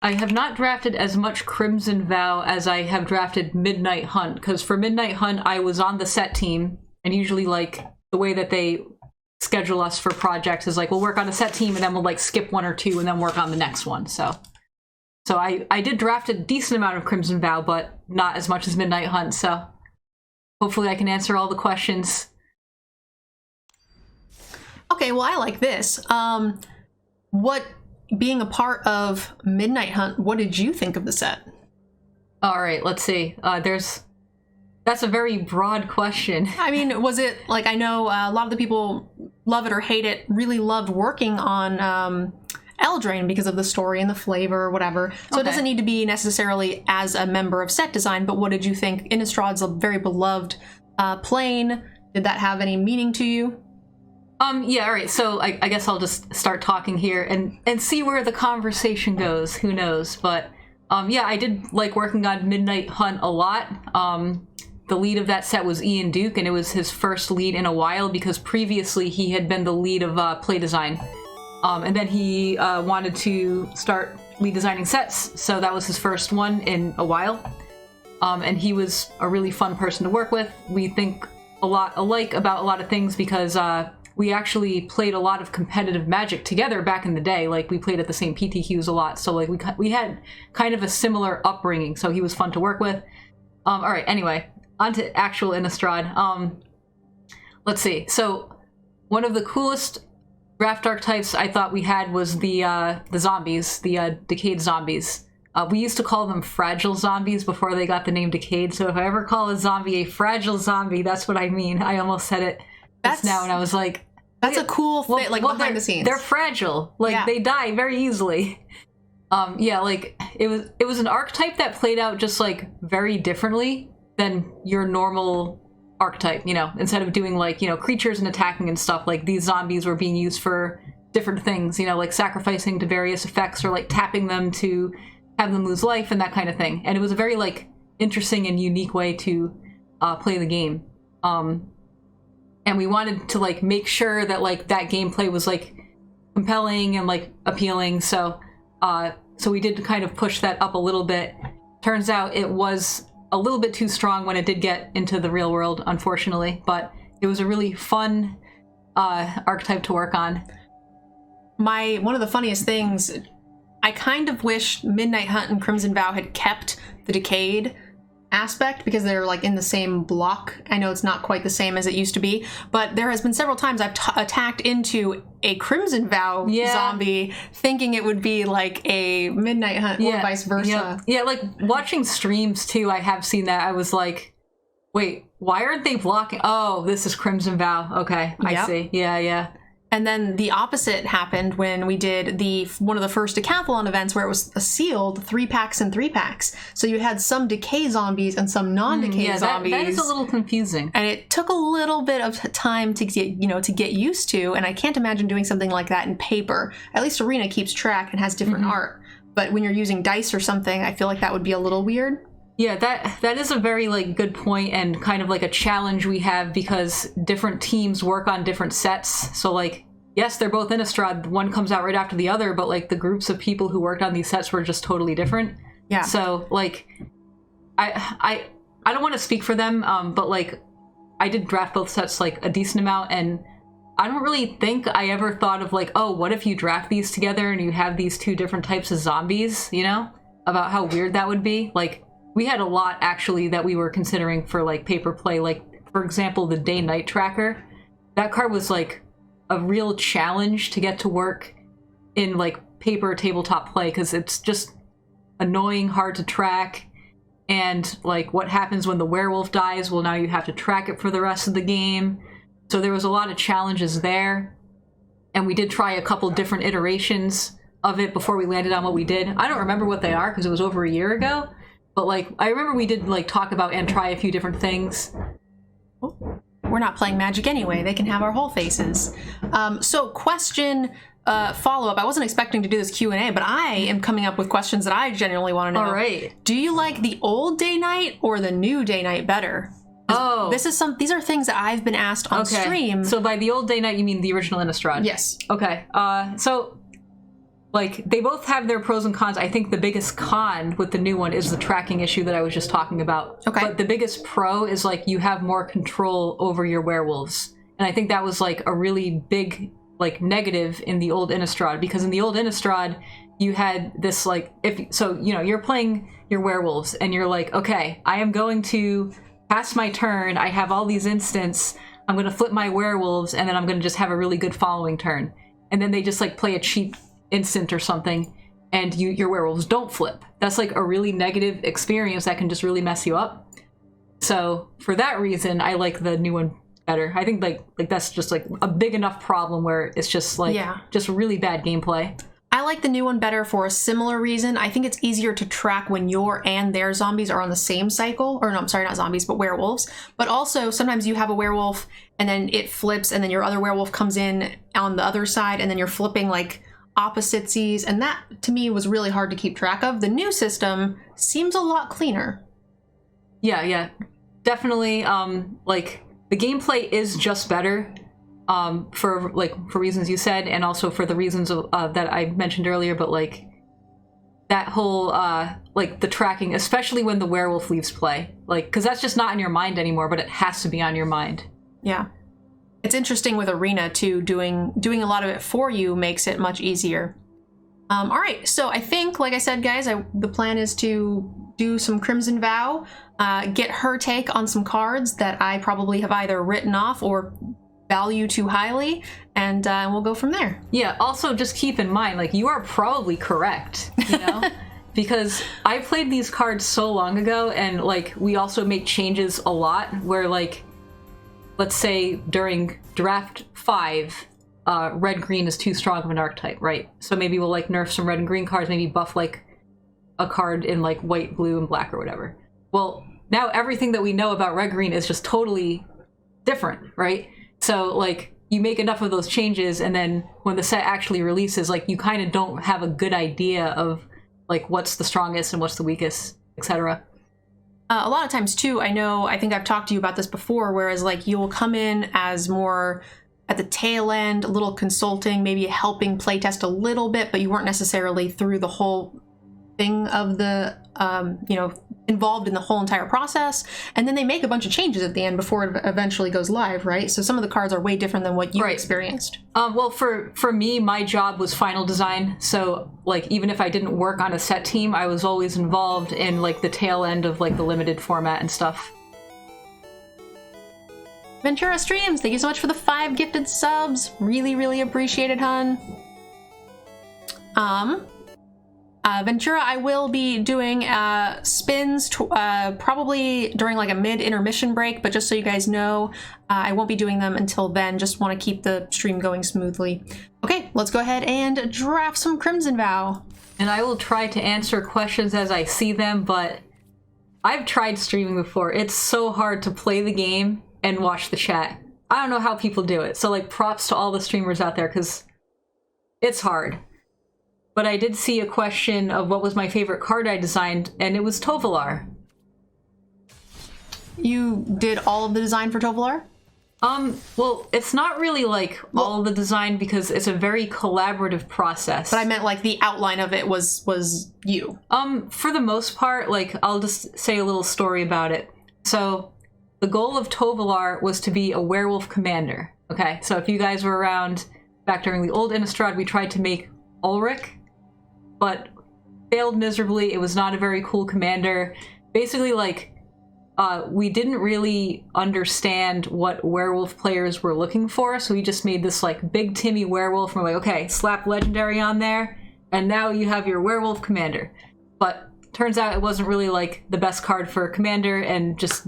I have not drafted as much Crimson Vow as I have drafted Midnight Hunt, because for Midnight Hunt, I was on the set team, and usually, like, the way that they schedule us for projects is, like, we'll work on a set team, and then we'll, like, skip one or two, and then work on the next one, so I did draft a decent amount of Crimson Vow, but not as much as Midnight Hunt, so hopefully I can answer all the questions. Okay, well, I like this. Being a part of Midnight Hunt, what did you think of the set? All right, let's see. That's a very broad question. I mean, was it, like, I know a lot of the people love it or hate it, really loved working on Eldraine because of the story and the flavor or whatever. So It doesn't need to be necessarily as a member of set design, but what did you think? Innistrad's a very beloved plane. Did that have any meaning to you? Yeah, all right, so I guess I'll just start talking here and see where the conversation goes. Who knows? But, yeah, I did like working on Midnight Hunt a lot. The lead of that set was Ian Duke, and it was his first lead in a while because previously he had been the lead of play design. And then he wanted to start lead designing sets, so that was his first one in a while. And he was a really fun person to work with. We think a lot alike about a lot of things because we actually played a lot of competitive Magic together back in the day. Like, we played at the same PTQs a lot, so like we had kind of a similar upbringing, so he was fun to work with. All right, anyway, on to actual Innistrad. Let's see. So one of the coolest draft archetypes I thought we had was the zombies, the Decayed zombies. We used to call them fragile zombies before they got the name Decayed, so if I ever call a zombie a fragile zombie, that's what I mean. I almost said it just now, and I was like... That's a cool fit, behind the scenes. They're fragile. Like, they die very easily. Yeah, like, it was an archetype that played out just, like, very differently than your normal archetype, you know? Instead of doing, like, you know, creatures and attacking and stuff, like, these zombies were being used for different things, you know, like sacrificing to various effects or, like, tapping them to have them lose life and that kind of thing. And it was a very, like, interesting and unique way to play the game. And we wanted to, like, make sure that, like, that gameplay was, like, compelling and, like, appealing. So we did kind of push that up a little bit. Turns out it was a little bit too strong when it did get into the real world, unfortunately. But it was a really fun archetype to work on. One of the funniest things, I kind of wish Midnight Hunt and Crimson Vow had kept the Decayed aspect because they're like in the same block. I know it's not quite the same as it used to be, but there has been several times I've attacked into a Crimson Vow zombie thinking it would be like a Midnight Hunt or vice versa. Yeah, like watching streams too, I have seen that. I was like, wait, why aren't they blocking? Oh, this is Crimson Vow. Okay, I see. Yeah. And then the opposite happened when we did one of the first decathlon events where it was a sealed 3-packs and 3-packs. So you had some decay zombies and some non-decay zombies. That is a little confusing. And it took a little bit of time to get used to. And I can't imagine doing something like that in paper. At least Arena keeps track and has different art. But when you're using dice or something, I feel like that would be a little weird. Yeah, that is a very, like, good point and kind of like a challenge we have because different teams work on different sets. So, like, yes, they're both Innistrad. One comes out right after the other, but, like, the groups of people who worked on these sets were just totally different. Yeah. So, like, I don't want to speak for them, but, like, I did draft both sets, like, a decent amount, and I don't really think I ever thought of, like, oh, what if you draft these together and you have these two different types of zombies, you know? About how weird that would be. Like, we had a lot, actually, that we were considering for, like, paper play. Like, for example, the Day-Night Tracker. That card was, like, a real challenge to get to work in, like, paper tabletop play, because it's just annoying, hard to track, and, like, what happens when the werewolf dies? Well, now you have to track it for the rest of the game. So there was a lot of challenges there, and we did try a couple different iterations of it before we landed on what we did. I don't remember what they are, because it was over a year ago. But, like, I remember we did, like, talk about and try a few different things. We're not playing Magic anyway. They can have our whole faces. So question follow-up. I wasn't expecting to do this Q&A, but I am coming up with questions that I genuinely want to know. All right. Do you like the old Day-Night or the new Day-Night better? Oh. These are things that I've been asked on stream. So by the old Day-Night, you mean the original Innistrad? Yes. Okay. So... like, they both have their pros and cons. I think the biggest con with the new one is the tracking issue that I was just talking about. Okay. But the biggest pro is, like, you have more control over your werewolves. And I think that was, like, a really big, like, negative in the old Innistrad, because in the old Innistrad, you had this, like, you're playing your werewolves, and you're like, okay, I am going to pass my turn, I have all these instants, I'm going to flip my werewolves, and then I'm going to just have a really good following turn. And then they just, like, play a cheap instant or something, and your werewolves don't flip. That's, like, a really negative experience that can just really mess you up. So, for that reason, I like the new one better. I think, like that's just, like, a big enough problem where it's just, like, just really bad gameplay. I like the new one better for a similar reason. I think it's easier to track when your and their zombies are on the same cycle. Or no, I'm sorry, not zombies, but werewolves. But also, sometimes you have a werewolf, and then it flips, and then your other werewolf comes in on the other side, and then you're flipping, like, opposites, and that, to me, was really hard to keep track of. The new system seems a lot cleaner. Yeah. Definitely, like, the gameplay is just better. For reasons you said, and also for the reasons that I mentioned earlier, but, like, that whole, like, the tracking, especially when the werewolf leaves play, like, because that's just not in your mind anymore, but it has to be on your mind. Yeah. It's interesting with Arena, too, doing a lot of it for you makes it much easier. All right, so I think, like I said, guys, the plan is to do some Crimson Vow, get her take on some cards that I probably have either written off or value too highly, and we'll go from there. Yeah, also just keep in mind, like, you are probably correct, you know? Because I played these cards so long ago, and, like, we also make changes a lot where, like, let's say during draft 5, red-green is too strong of an archetype, right? So maybe we'll, like, nerf some red and green cards, maybe buff, like, a card in, like, white, blue, and black or whatever. Well, now everything that we know about red-green is just totally different, right? So, like, you make enough of those changes, and then when the set actually releases, like, you kind of don't have a good idea of, like, what's the strongest and what's the weakest, etc. A lot of times, too, I think I've talked to you about this before, whereas, like, you will come in as more at the tail end, a little consulting, maybe helping playtest a little bit, but you weren't necessarily through the whole thing of the, involved in the whole entire process. And then they make a bunch of changes at the end before it eventually goes live, right? So some of the cards are way different than what you experienced. Well, for me, my job was final design. So, like, even if I didn't work on a set team, I was always involved in, like, the tail end of, like, the limited format and stuff. Ventura Streams, thank you so much for the 5 gifted subs. Really, really appreciate it, hun. Ventura, I will be doing spins probably during, like, a mid-intermission break, but just so you guys know, I won't be doing them until then. Just want to keep the stream going smoothly. Okay, let's go ahead and draft some Crimson Vow. And I will try to answer questions as I see them, but I've tried streaming before. It's so hard to play the game and watch the chat. I don't know how people do it. So, like, props to all the streamers out there, because it's hard. But I did see a question of what was my favorite card I designed, and it was Tovolar. You did all of the design for Tovolar? Well, it's not really, like, all of the design, because it's a very collaborative process. But I meant, like, the outline of it was you. For the most part, like, I'll just say a little story about it. So, the goal of Tovolar was to be a werewolf commander. Okay, so if you guys were around back during the old Innistrad, we tried to make Ulrich, but failed miserably. It was not a very cool commander. Basically, like, we didn't really understand what werewolf players were looking for, so we just made this, like, big Timmy werewolf, and we're like, okay, slap legendary on there, and now you have your werewolf commander. But turns out it wasn't really, like, the best card for a commander, and just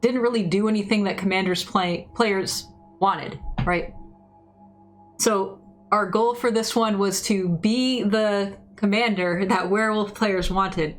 didn't really do anything that players wanted, right? So our goal for this one was to be the commander that werewolf players wanted.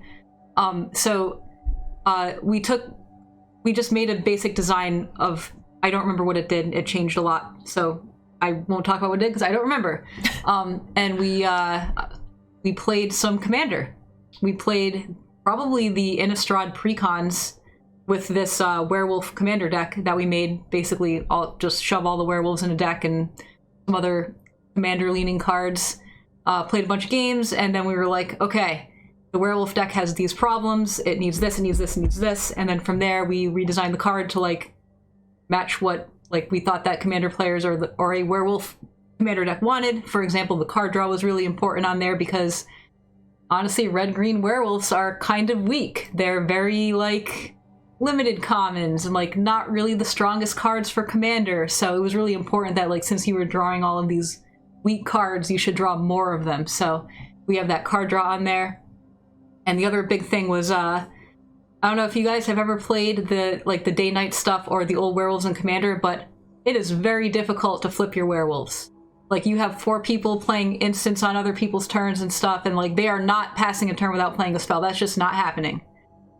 We just made a basic design of, I don't remember what it did, it changed a lot, so I won't talk about what it did because I don't remember. And we played some commander. We played probably the Innistrad precons with this werewolf commander deck that we made. Basically, I'll just shove all the werewolves in a deck and some other commander leaning cards. played a bunch of games, and then we were like, okay, the werewolf deck has these problems, it needs this, it needs this, it needs this, and then from there we redesigned the card to like match what like we thought that commander players or a werewolf commander deck wanted. For example, the card draw was really important on there because honestly, red-green werewolves are kind of weak. They're very like limited commons and like not really the strongest cards for commander, so it was really important that like since you were drawing all of these weak cards, you should draw more of them. So we have that card draw on there. And the other big thing was I don't know if you guys have ever played the day-night stuff or the old werewolves in commander, but it is very difficult to flip your werewolves. Like, you have 4 people playing instants on other people's turns and stuff, and like they are not passing a turn without playing a spell. That's just not happening.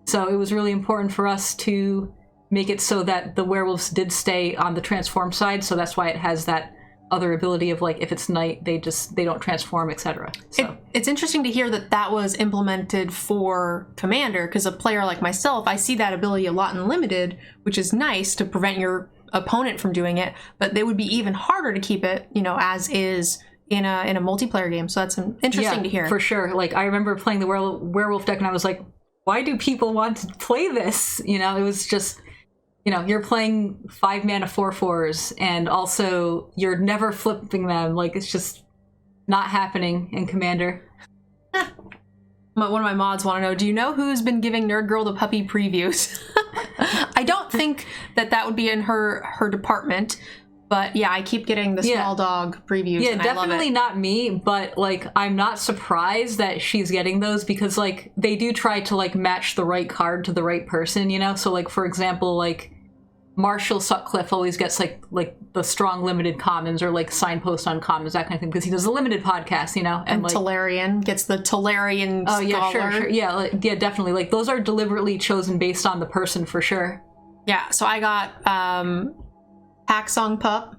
So it was really important for us to make it so that the werewolves did stay on the transform side, so that's why it has that other ability of like if it's night they don't transform, etc. So it's interesting to hear that was implemented for commander, because a player like myself, I see that ability a lot in limited, which is nice to prevent your opponent from doing it, but they would be even harder to keep it, as is in a multiplayer game. So that's interesting to hear. For sure. Like, I remember playing the werewolf deck and I was like, why do people want to play this? It was just, you're playing 5-mana 4/4s and also you're never flipping them. Like, it's just not happening in Commander. One of my mods want to know, do you know who's been giving Nerdgirl the puppy previews? I don't think that would be in her department, but yeah, I keep getting the small dog previews. Yeah, and definitely I love it. Not me, but like I'm not surprised that she's getting those because like they do try to like match the right card to the right person, So like for example, like Marshall Sutcliffe always gets like the strong limited commons or like signpost on commons, that kind of thing, because he does a limited podcast, And like Tolarian gets the Tolarian scholar. Yeah, sure. Yeah, yeah, definitely. Like those are deliberately chosen based on the person for sure. Yeah, so I got Hacksong Pup,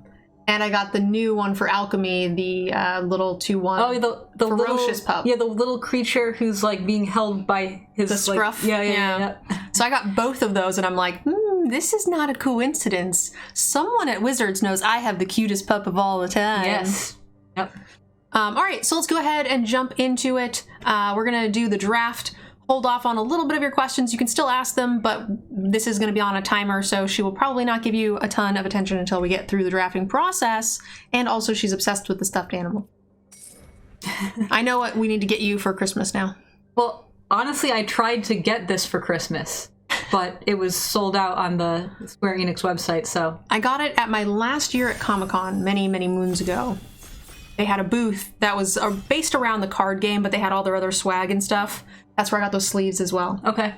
and I got the new one for Alchemy, the little 2/1. Oh, the ferocious little, pup. Yeah, the little creature who's like being held by his the scruff. Yeah. So I got both of those, and I'm like, this is not a coincidence. Someone at Wizards knows I have the cutest pup of all the time. Yes. Yep. All right, so let's go ahead and jump into it. We're gonna do the draft. Hold off on a little bit of your questions. You can still ask them, but this is going to be on a timer, so she will probably not give you a ton of attention until we get through the drafting process. And also, she's obsessed with the stuffed animal. I know what we need to get you for Christmas now. Well, honestly, I tried to get this for Christmas, but it was sold out on the Square Enix website, so... I got it at my last year at Comic-Con many, many moons ago. They had a booth that was based around the card game, but they had all their other swag and stuff. That's where I got those sleeves as well. Okay.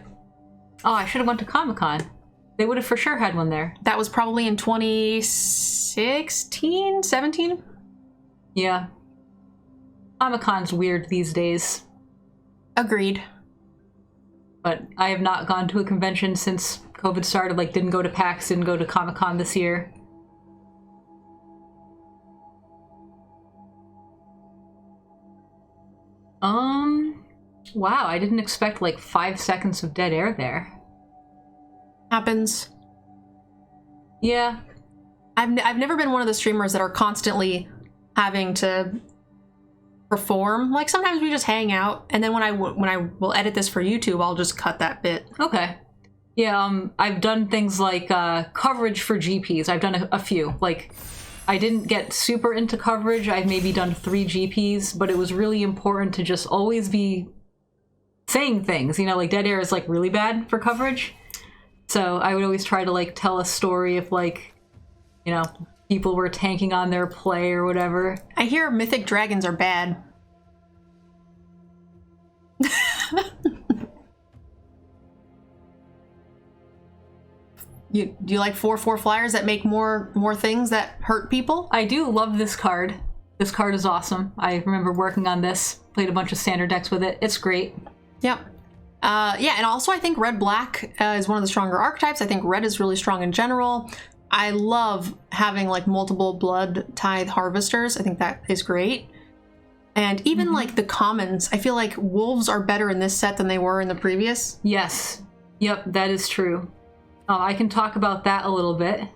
Oh, I should have went to Comic-Con. They would have for sure had one there. That was probably in 2016, 17? Yeah. Comic-Con's weird these days. Agreed. But I have not gone to a convention since COVID started. Like, didn't go to PAX, didn't go to Comic-Con this year. Wow, I didn't expect like 5 seconds of dead air there. Happens. Yeah. I've never been one of the streamers that are constantly having to perform. Like sometimes we just hang out, and then when I will edit this for YouTube, I'll just cut that bit. Okay. Yeah, I've done things like coverage for GPs. I've done a few. Like, I didn't get super into coverage. I've maybe done 3 GPs, but it was really important to just always be saying things, like dead air is like really bad for coverage. So I would always try to like tell a story if like, people were tanking on their play or whatever. I hear mythic dragons are bad. Do you like 4/4 flyers that make more things that hurt people? I do love this card. This card is awesome. I remember working on this, played a bunch of standard decks with it. It's great. Yep. Yeah, and also I think red-black is one of the stronger archetypes. I think red is really strong in general. I love having like multiple blood tithe harvesters. I think that is great. And even like the commons, I feel like wolves are better in this set than they were in the previous. Yes. Yep, that is true. I can talk about that a little bit.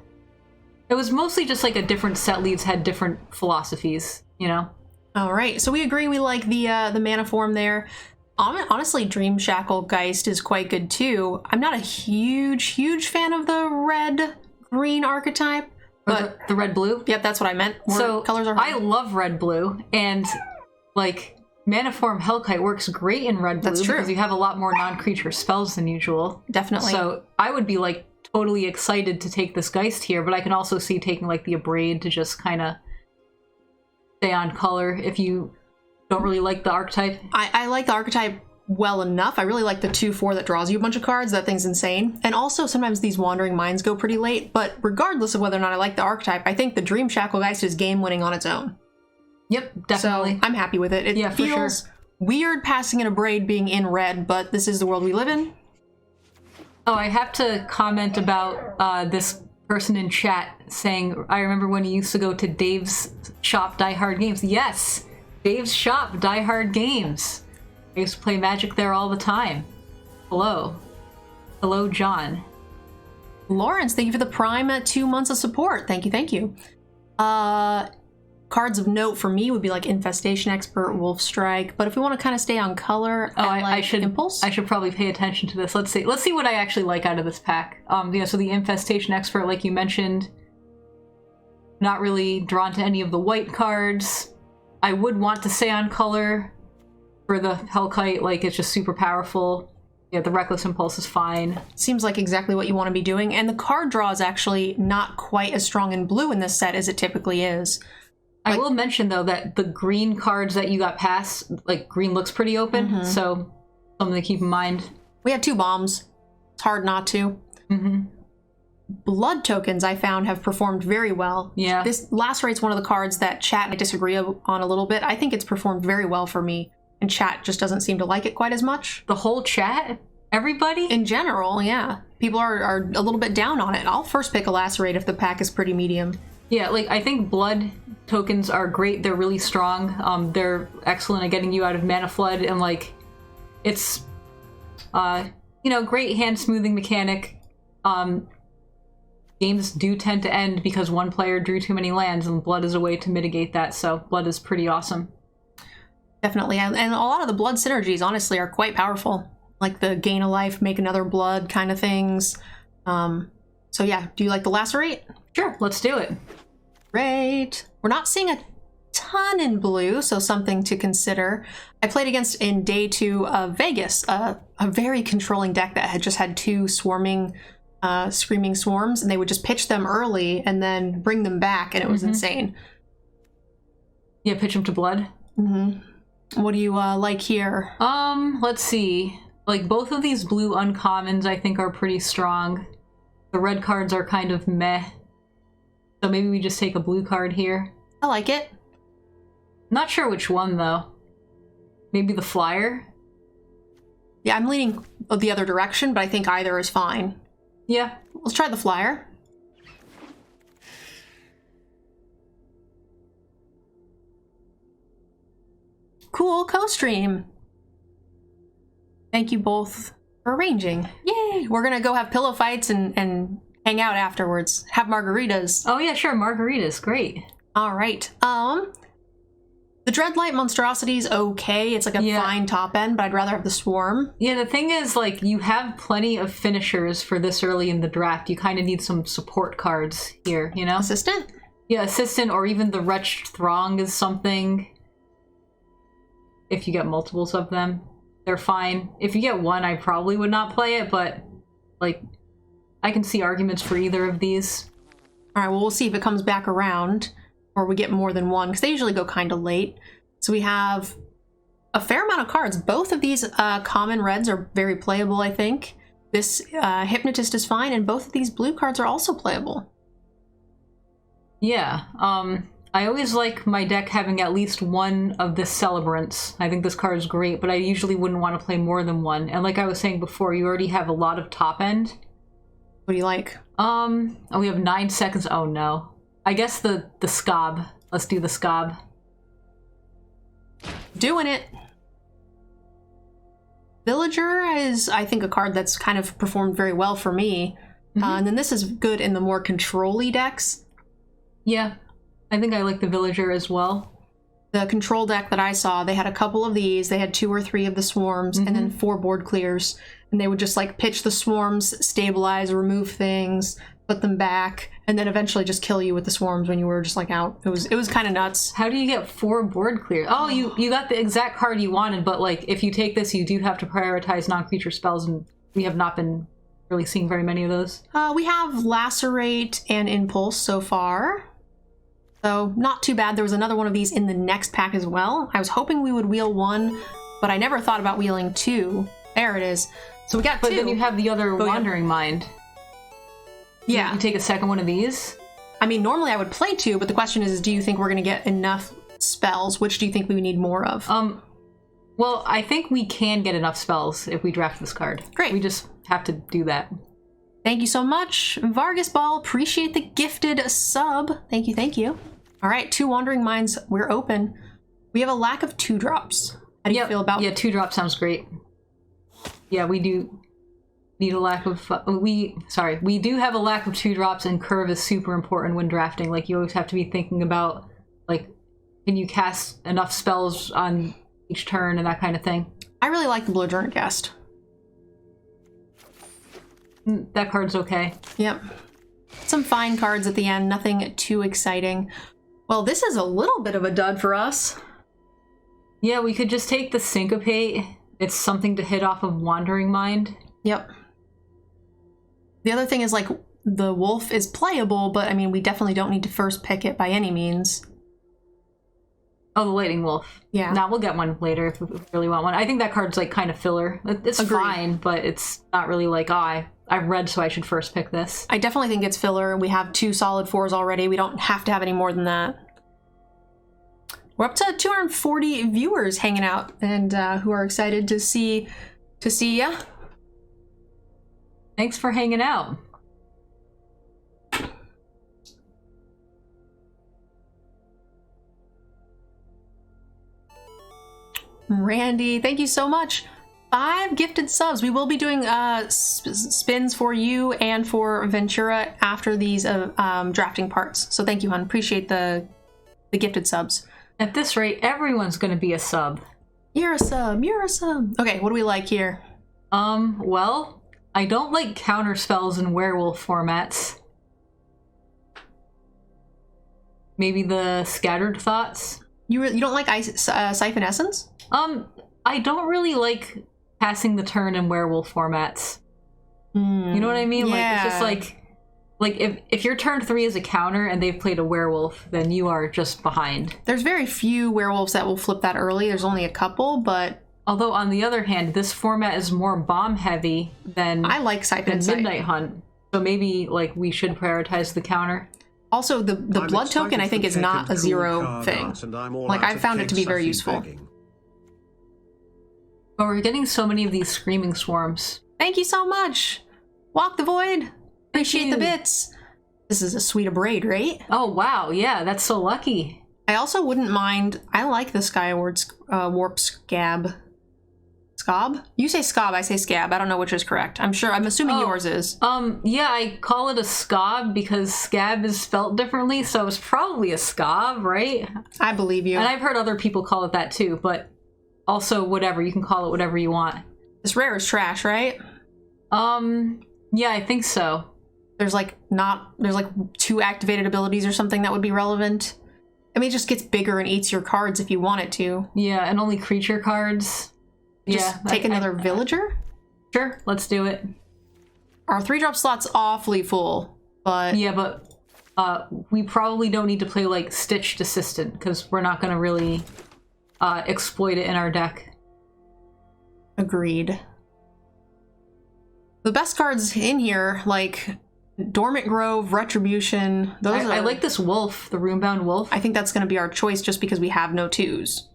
It was mostly just like a different set leads had different philosophies, All right, so we agree we like the mana form there. Honestly, Dream Shackle Geist is quite good too. I'm not a huge fan of the red-green archetype, but the red-blue? Yep, that's what I meant. So colors are I love red-blue, and like mana form Hellkite works great in red-blue because you have a lot more non-creature spells than usual. Definitely. So I would be like totally excited to take this Geist here, but I can also see taking like the Abrade to just kind of stay on color if you don't really like the archetype. I like the archetype well enough. I really like the 2/4 that draws you a bunch of cards. That thing's insane. And also sometimes these Wandering Minds go pretty late, but regardless of whether or not I like the archetype, I think the Dream Shackle Geist is game winning on its own. Yep, definitely. So I'm happy with it. It feels weird passing an Abrade being in red, but this is the world we live in. Oh, I have to comment about this person in chat saying, I remember when you used to go to Dave's shop, Die Hard Games. Yes, Dave's shop, Die Hard Games. I used to play Magic there all the time. Hello. Hello, John. Lawrence, thank you for the prime 2 months of support. Thank you, thank you. Cards of note for me would be like Infestation Expert, Wolf Strike, but if we want to kind of stay on color, I should Impulse. I should probably pay attention to this. Let's see what I actually like out of this pack. So the Infestation Expert, like you mentioned, not really drawn to any of the white cards. I would want to stay on color for the Hellkite, like it's just super powerful. Yeah, the Reckless Impulse is fine. Seems like exactly what you want to be doing, and the card draw is actually not quite as strong in blue in this set as it typically is. I will mention, though, that the green cards that you got passed, like, green looks pretty open, so something to keep in mind. We have 2 bombs. It's hard not to. Blood tokens, I found, have performed very well. Yeah. This Lacerate's one of the cards that chat and I disagree on a little bit. I think it's performed very well for me, and chat just doesn't seem to like it quite as much. The whole chat? Everybody? In general, yeah. People are a little bit down on it. I'll first pick a Lacerate if the pack is pretty medium. Yeah, like, I think blood tokens are great. They're really strong. They're excellent at getting you out of mana flood, and, like, it's, great hand smoothing mechanic. Games do tend to end because one player drew too many lands, and blood is a way to mitigate that, so blood is pretty awesome. Definitely, and a lot of the blood synergies, honestly, are quite powerful. Like the gain a life, make another blood kind of things. So yeah, do you like the Lacerate? Sure, let's do it. Great. We're not seeing a ton in blue, so something to consider. I played against in day 2 of Vegas, a very controlling deck that had just had 2 swarming, screaming swarms, and they would just pitch them early and then bring them back, and it was insane. Yeah, pitch them to blood. What do you like here? Let's see. Like, both of these blue uncommons I think are pretty strong. The red cards are kind of meh. So maybe we just take a blue card here. I like it. Not sure which one, though. Maybe the flyer? Yeah, I'm leaning the other direction, but I think either is fine. Yeah. Let's try the flyer. Cool co-stream. Thank you both for arranging. Yay! We're gonna go have pillow fights and hang out afterwards. Have margaritas. Oh yeah, sure, margaritas, great. All right. The Dreadlight Monstrosity is okay. It's like a fine top end, but I'd rather have the Swarm. Yeah, the thing is, like, you have plenty of finishers for this early in the draft. You kind of need some support cards here, you know? Assistant? Yeah, Assistant, or even the Wretched Throng is something. If you get multiples of them, they're fine. If you get one, I probably would not play it, but, like, I can see arguments for either of these. All right, well, we'll see if it comes back around, or we get more than one, because they usually go kind of late. So we have a fair amount of cards. Both of these common reds are very playable, I think. This Hypnotist is fine, and both of these blue cards are also playable. Yeah, I always like my deck having at least one of the Celebrants. I think this card is great, but I usually wouldn't want to play more than one. And like I was saying before, you already have a lot of top end. What do you like? Oh, we have 9 seconds. Oh no. I guess the Scob. Let's do the Scob. Doing it. Villager is, I think, a card that's kind of performed very well for me. And then this is good in the more control-y decks. Yeah, I think I like the Villager as well. The control deck that I saw, they had a couple of these. They had 2 or 3 of the swarms, and then 4 board clears. And they would just like pitch the swarms, stabilize, remove things, put them back, and then eventually just kill you with the swarms when you were just like out. It was kind of nuts. How do you get 4 board clears? Oh, you got the exact card you wanted, but like if you take this, you do have to prioritize non-creature spells, and we have not been really seeing very many of those. We have Lacerate and Impulse so far. So not too bad. There was another one of these in the next pack as well. I was hoping we would wheel 1, but I never thought about wheeling 2. There it is. So we got 2. But then you have the other Wandering Mind. Yeah. You take a second one of these? I mean, normally I would play 2, but the question is, do you think we're going to get enough spells? Which do you think we need more of? Well, I think we can get enough spells if we draft this card. Great. We just have to do that. Thank you so much, Vargas Ball. Appreciate the gifted sub. Thank you, thank you. All right, 2 Wandering Minds. We're open. We have a lack of 2-drops. How do you feel about? Yeah, 2-drop sounds great. Yeah, we do need a lack of. We do have a lack of 2-drops, and curve is super important when drafting. Like you always have to be thinking about like, can you cast enough spells on each turn and that kind of thing. I really like the Bloodjourney Guest. That card's okay. Yep. Some fine cards at the end, nothing too exciting. Well, this is a little bit of a dud for us. Yeah, we could just take the Syncopate. It's something to hit off of Wandering Mind. Yep. The other thing is, like, the wolf is playable, but I mean, we definitely don't need to first pick it by any means. Oh, the Lightning Wolf. Yeah. Nah, we'll get one later if we really want one. I think that card's like kind of filler. It's Agreed. Fine, but it's not really like, oh, I've read, so I should first pick this. I definitely think it's filler. We have 2 solid 4s already. We don't have to have any more than that. We're up to 240 viewers hanging out, and who are excited to see ya. Thanks for hanging out. Randy, thank you so much. 5 gifted subs. We will be doing spins for you and for Ventura after these drafting parts. So thank you, hon. Appreciate the gifted subs. At this rate, everyone's going to be a sub. You're a sub. You're a sub. Okay, what do we like here? Well, I don't like counter spells in werewolf formats. Maybe the Scattered Thoughts. You don't like Siphon Essence? I don't really like passing the turn in werewolf formats. You know what I mean? Yeah. Like, it's just like if your turn 3 is a counter and they've played a werewolf, then you are just behind. There's very few werewolves that will flip that early. There's only a couple, but... Although, on the other hand, this format is more bomb-heavy than... I like Siphon and Midnight Hunt. So maybe, like, we should prioritize the counter. Also, the blood token, I think, is not a 0 thing. Like, I've found it to be very useful. But we're getting so many of these Screaming Swarms. Thank you so much! Walk the Void! Appreciate the bits! This is a suite of braid, right? Oh, wow. Yeah, that's so lucky. I also wouldn't mind... I like the Skyward Warp Scab. Scob? You say Scob, I say Scab. I don't know which is correct. I'm assuming yours is. Yeah, I call it a Scob because Scab is spelt differently, so it's probably a Scob, right? I believe you. And I've heard other people call it that too, but also whatever. You can call it whatever you want. This rare is trash, right? Yeah, I think so. There's like 2 activated abilities or something that would be relevant. I mean, it just gets bigger and eats your cards if you want it to. Yeah, and only creature cards. Just take another villager? Sure, let's do it. Our 3-drop slot's awfully full, but... Yeah, but we probably don't need to play, like, Stitched Assistant, because we're not going to really exploit it in our deck. Agreed. The best cards in here, like Dormant Grove, Retribution, those are... I like this Wolf, the Runebound Wolf. I think that's going to be our choice just because we have no 2s.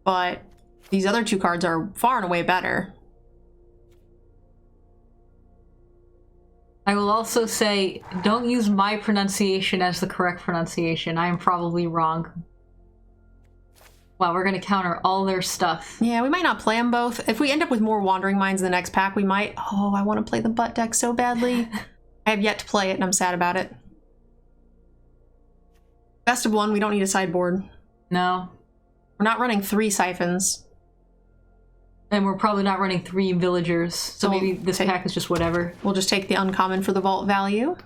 But... these other 2 cards are far and away better. I will also say, don't use my pronunciation as the correct pronunciation. I am probably wrong. Wow, we're going to counter all their stuff. Yeah, we might not play them both. If we end up with more Wandering Minds in the next pack, we might... Oh, I want to play the butt deck so badly. I have yet to play it, and I'm sad about it. Best of 1, we don't need a sideboard. No. We're not running 3 siphons. And we're probably not running 3 villagers, so maybe this pack is just whatever. We'll just take the uncommon for the vault value.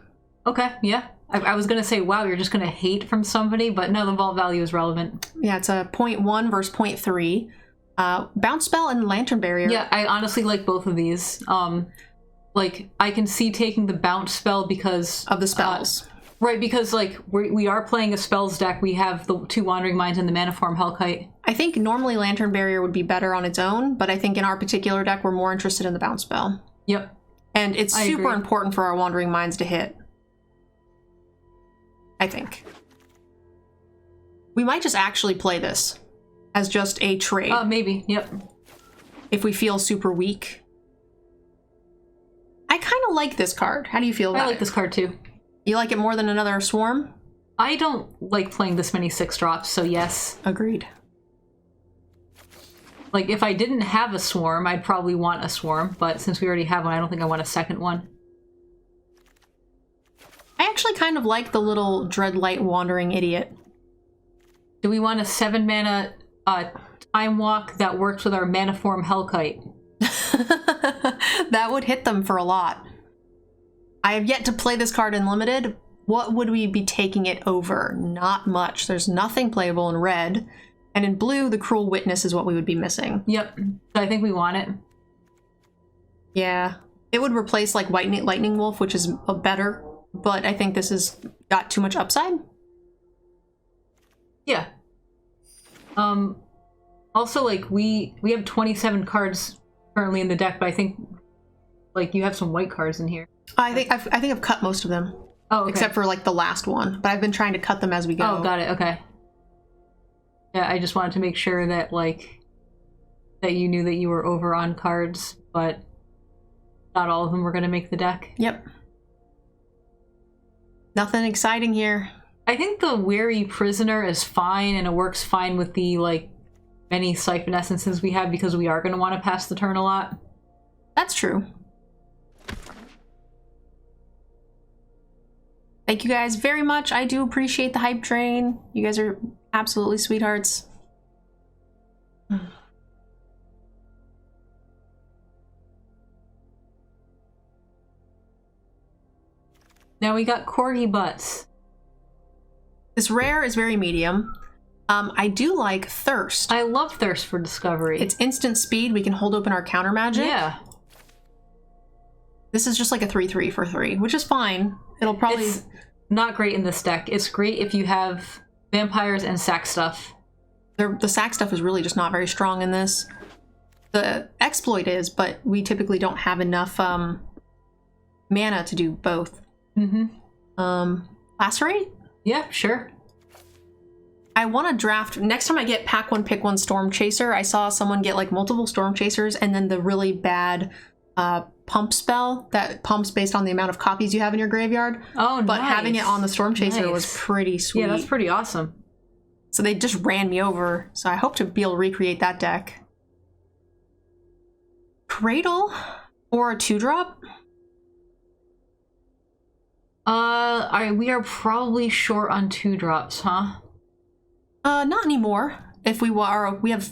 Okay, yeah. I was gonna say, wow, you're just gonna hate from somebody, but no, the vault value is relevant. Yeah, it's a 0.1 versus 0.3. Bounce Spell and Lantern Barrier. Yeah, I honestly like both of these. Like, I can see taking the Bounce Spell because... Of the spells. Right, because, like, we are playing a spells deck. We have the 2 Wandering Minds and the Maniform Hellkite. I think normally Lantern Barrier would be better on its own, but I think in our particular deck, we're more interested in the Bounce Spell. Yep. And it's super important for our Wandering Minds to hit. I think. We might just actually play this as just a trade. Maybe, yep. If we feel super weak. I kind of like this card. How do you feel about it? I like this card too. You like it more than another Swarm? I don't like playing this many 6-drops, so yes. Agreed. Like, if I didn't have a Swarm, I'd probably want a Swarm, but since we already have one, I don't think I want a second one. I actually kind of like the little Dreadlight Wandering Idiot. Do we want a 7-mana Time Walk that works with our Maniform Hellkite? That would hit them for a lot. I have yet to play this card in Limited. What would we be taking it over? Not much. There's nothing playable in red. And in blue, the Cruel Witness is what we would be missing. Yep. I think we want it. Yeah. It would replace like Lightning Wolf, which is better. But I think this has got too much upside. Yeah. Also, like, we have 27 cards currently in the deck, but I think, like, you have some white cards in here. I think I've cut most of them. Oh, okay. Except for, like, the last one. But I've been trying to cut them as we go. Oh, got it. Okay. Yeah, I just wanted to make sure that, like, that you knew that you were over on cards, but not all of them were going to make the deck. Yep. Nothing exciting here. I think the Weary Prisoner is fine, and it works fine with the, like, many Siphon Essences we have because we are going to want to pass the turn a lot. That's true. Thank you guys very much. I do appreciate the hype train. You guys are absolutely sweethearts. Now we got Corgi Butts. This rare is very medium. I do like Thirst. I love Thirst for Discovery. It's instant speed. We can hold open our counter magic. Yeah. This is just like a 3/3 for 3, which is fine. It'll probably... It's not great in this deck. It's great if you have vampires and sack stuff. The sack stuff is really just not very strong in this. The exploit is, but we typically don't have enough mana to do both. Mm-hmm. Lacerate? Yeah, sure. I want to draft... Next time I get pack 1, pick 1 Storm Chaser, I saw someone get like multiple Storm Chasers and then the really bad pump spell that pumps based on the amount of copies you have in your graveyard. Oh, but having it on the Storm Chaser was pretty sweet. Yeah, that's pretty awesome. So they just ran me over. So I hope to be able to recreate that deck. Cradle or a 2-drop? We are probably short on 2-drops, huh? Not anymore. If we have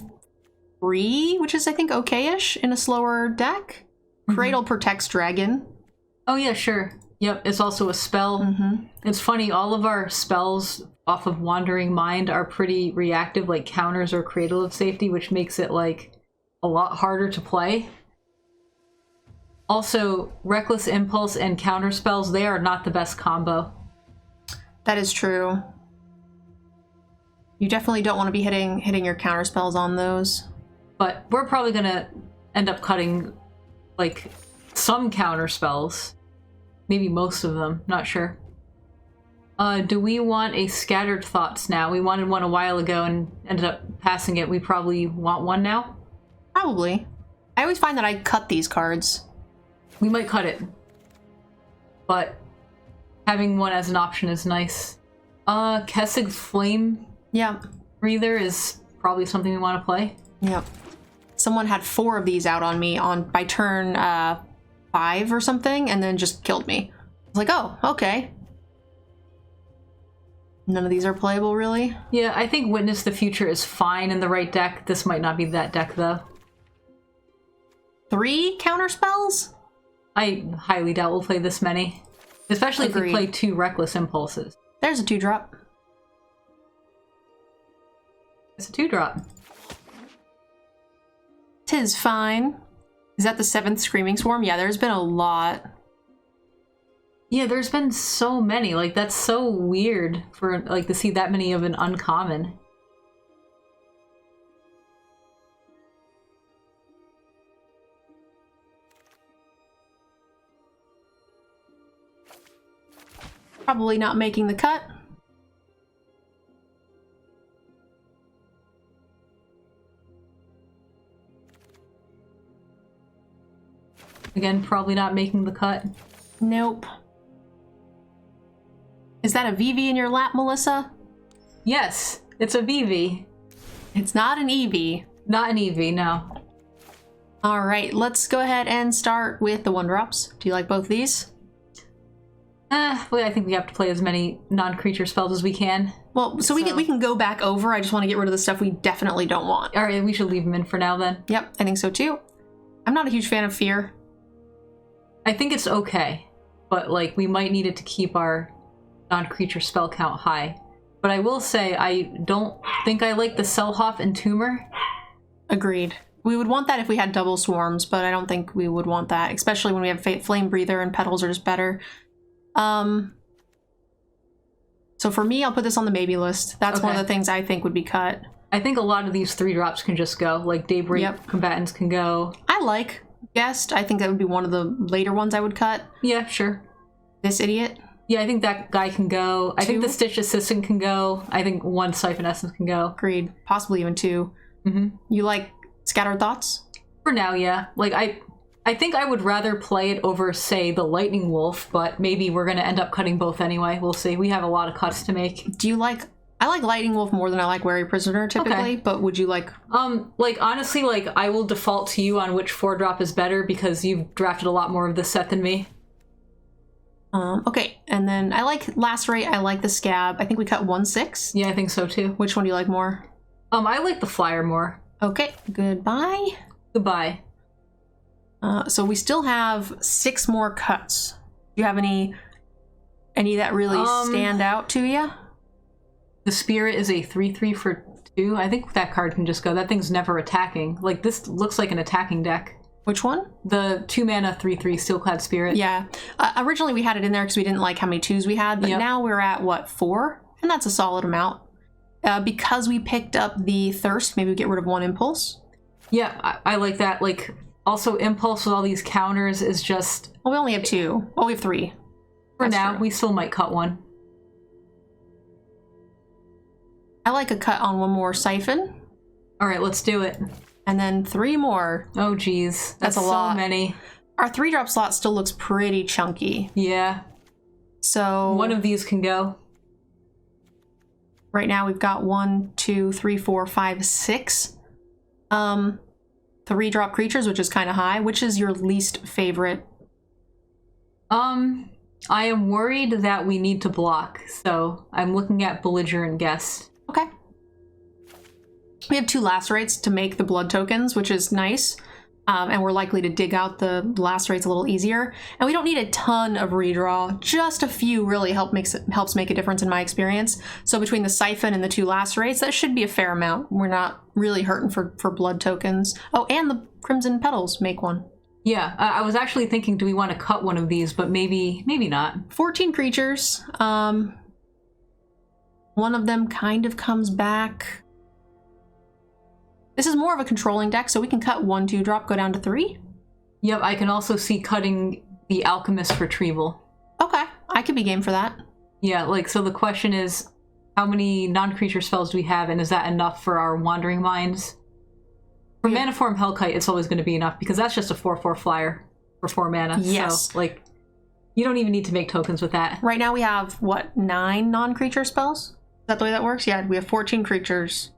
3, which is I think okay-ish in a slower deck. Cradle protects Dragon. Oh yeah, sure. Yep, it's also a spell. It's funny, all of our spells off of Wandering Mind are pretty reactive, like counters or Cradle of Safety, which makes it like a lot harder to play. Also, Reckless Impulse and counter spells, they are not the best combo. That is true. You definitely don't want to be hitting your counter spells on those. But we're probably gonna end up cutting like some counter spells. Maybe most of them, not sure. Do we want a Scattered Thoughts now? We wanted one a while ago and ended up passing it. We probably want one now? Probably. I always find that I cut these cards. We might cut it. But having one as an option is nice. Kessig Flame Breather is probably something we want to play. Yep. Someone had 4 of these out on me by turn 5 or something, and then just killed me. I was like, oh, okay. None of these are playable, really. Yeah, I think Witness the Future is fine in the right deck. This might not be that deck, though. 3 counter spells? I highly doubt we'll play this many. Especially if we play 2 Reckless Impulses. There's a 2-drop. It's a 2-drop. 'Tis fine. Is that the 7th Screaming Swarm? Yeah, there's been a lot. Yeah, there's been so many. Like, that's so weird for, like, to see that many of an uncommon. Probably not making the cut. Again, probably not making the cut. Nope. Is that a VV in your lap, Melissa? Yes, it's a VV. It's not an EV. Not an EV, no. All right, let's go ahead and start with the 1-drops. Do you like both these? Well, I think we have to play as many non-creature spells as we can. Well, so we can go back over. I just want to get rid of the stuff we definitely don't want. All right, we should leave them in for now then. Yep, I think so too. I'm not a huge fan of Fear. I think it's okay, but like we might need it to keep our non-creature spell count high. But I will say I don't think I like the Selhoff Entomber. Agreed. We would want that if we had double swarms, but I don't think we would want that, especially when we have Flame Breather and Petals are just better. So for me, I'll put this on the maybe list. That's one of the things I think would be cut. I think a lot of these 3-drops can just go. Like Daybreak Combatants can go. I like Guest. I think that would be one of the later ones I would cut. Yeah, sure. This idiot. Yeah, I think that guy can go. I think the Stitch Assistant can go. I think 1 Siphon Essence can go. Agreed. Possibly even 2. Mm-hmm. You like Scattered Thoughts? For now, yeah. Like, I think I would rather play it over, say, the Lightning Wolf, but maybe we're going to end up cutting both anyway. We'll see. We have a lot of cuts to make. Do you like... I like Lightning Wolf more than I like Wary Prisoner, typically, but would you like... Like, honestly, like, I will default to you on which 4-drop is better because you've drafted a lot more of this set than me. Okay, and then I like Lacerate, I like the Scab. I think we cut 1/6. Yeah, I think so, too. Which one do you like more? I like the Flyer more. Okay, goodbye. Goodbye. So we still have 6 more cuts. Do you have any that really stand out to you? The Spirit is a 3/3 for 2. I think that card can just go. That thing's never attacking. Like, this looks like an attacking deck. Which one? The 2-mana 3/3 Steelclad Spirit. Yeah. Originally we had it in there because we didn't like how many 2s we had, but now we're at, what, 4? And that's a solid amount. Because we picked up the Thirst, maybe we get rid of 1 Impulse. Yeah, I like that. Like, also Impulse with all these counters is just... Well, we only have 2. Oh, we have 3. For now, we still might cut 1. I like a cut on 1 more Siphon. All right, let's do it. And then 3 more. Oh, geez. That's a lot. So many. Our 3-drop slot still looks pretty chunky. Yeah. So... 1 of these can go. Right now we've got 1, 2, 3, 4, 5, 6. 3-drop creatures, which is kind of high. Which is your least favorite? I am worried that we need to block, so I'm looking at Belligerent Guest. Okay. We have 2 Lacerates to make the blood tokens, which is nice. And we're likely to dig out the Lacerates a little easier. And we don't need a ton of redraw. Just a few really helps make a difference in my experience. So between the Siphon and the 2 Lacerates, that should be a fair amount. We're not really hurting for blood tokens. Oh, and the Crimson Petals make 1. Yeah, I was actually thinking, do we want to cut 1 of these, but maybe not. 14 creatures. 1 of them kind of comes back. This is more of a controlling deck, so we can cut 1 2-drop, go down to 3. Yep, I can also see cutting the Alchemist Retrieval. Okay, I could be game for that. Yeah, like, so the question is, how many non-creature spells do we have, and is that enough for our Wandering Minds? For Maniform Hellkite, it's always going to be enough, because that's just a 4/4 flyer for 4 mana. Yes. So, like, you don't even need to make tokens with that. Right now we have, what, 9 non-creature spells? Is that the way that works? Yeah, we have 14 creatures.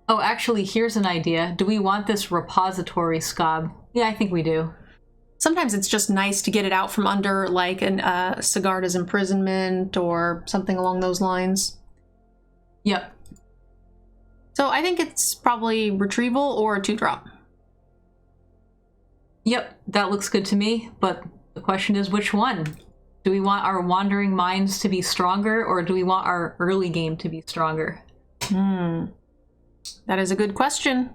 Oh, actually, here's an idea. Do we want this Repository Scob? Yeah, I think we do. sometimes it's just nice to get it out from under, like an Sigarda's Imprisonment or something along those lines. Yep. So I think it's probably Retrieval or a 2-drop. Yep, that looks good to me, but the question is which one? Do we want our Wandering Minds to be stronger, or do we want our early game to be stronger? That is a good question.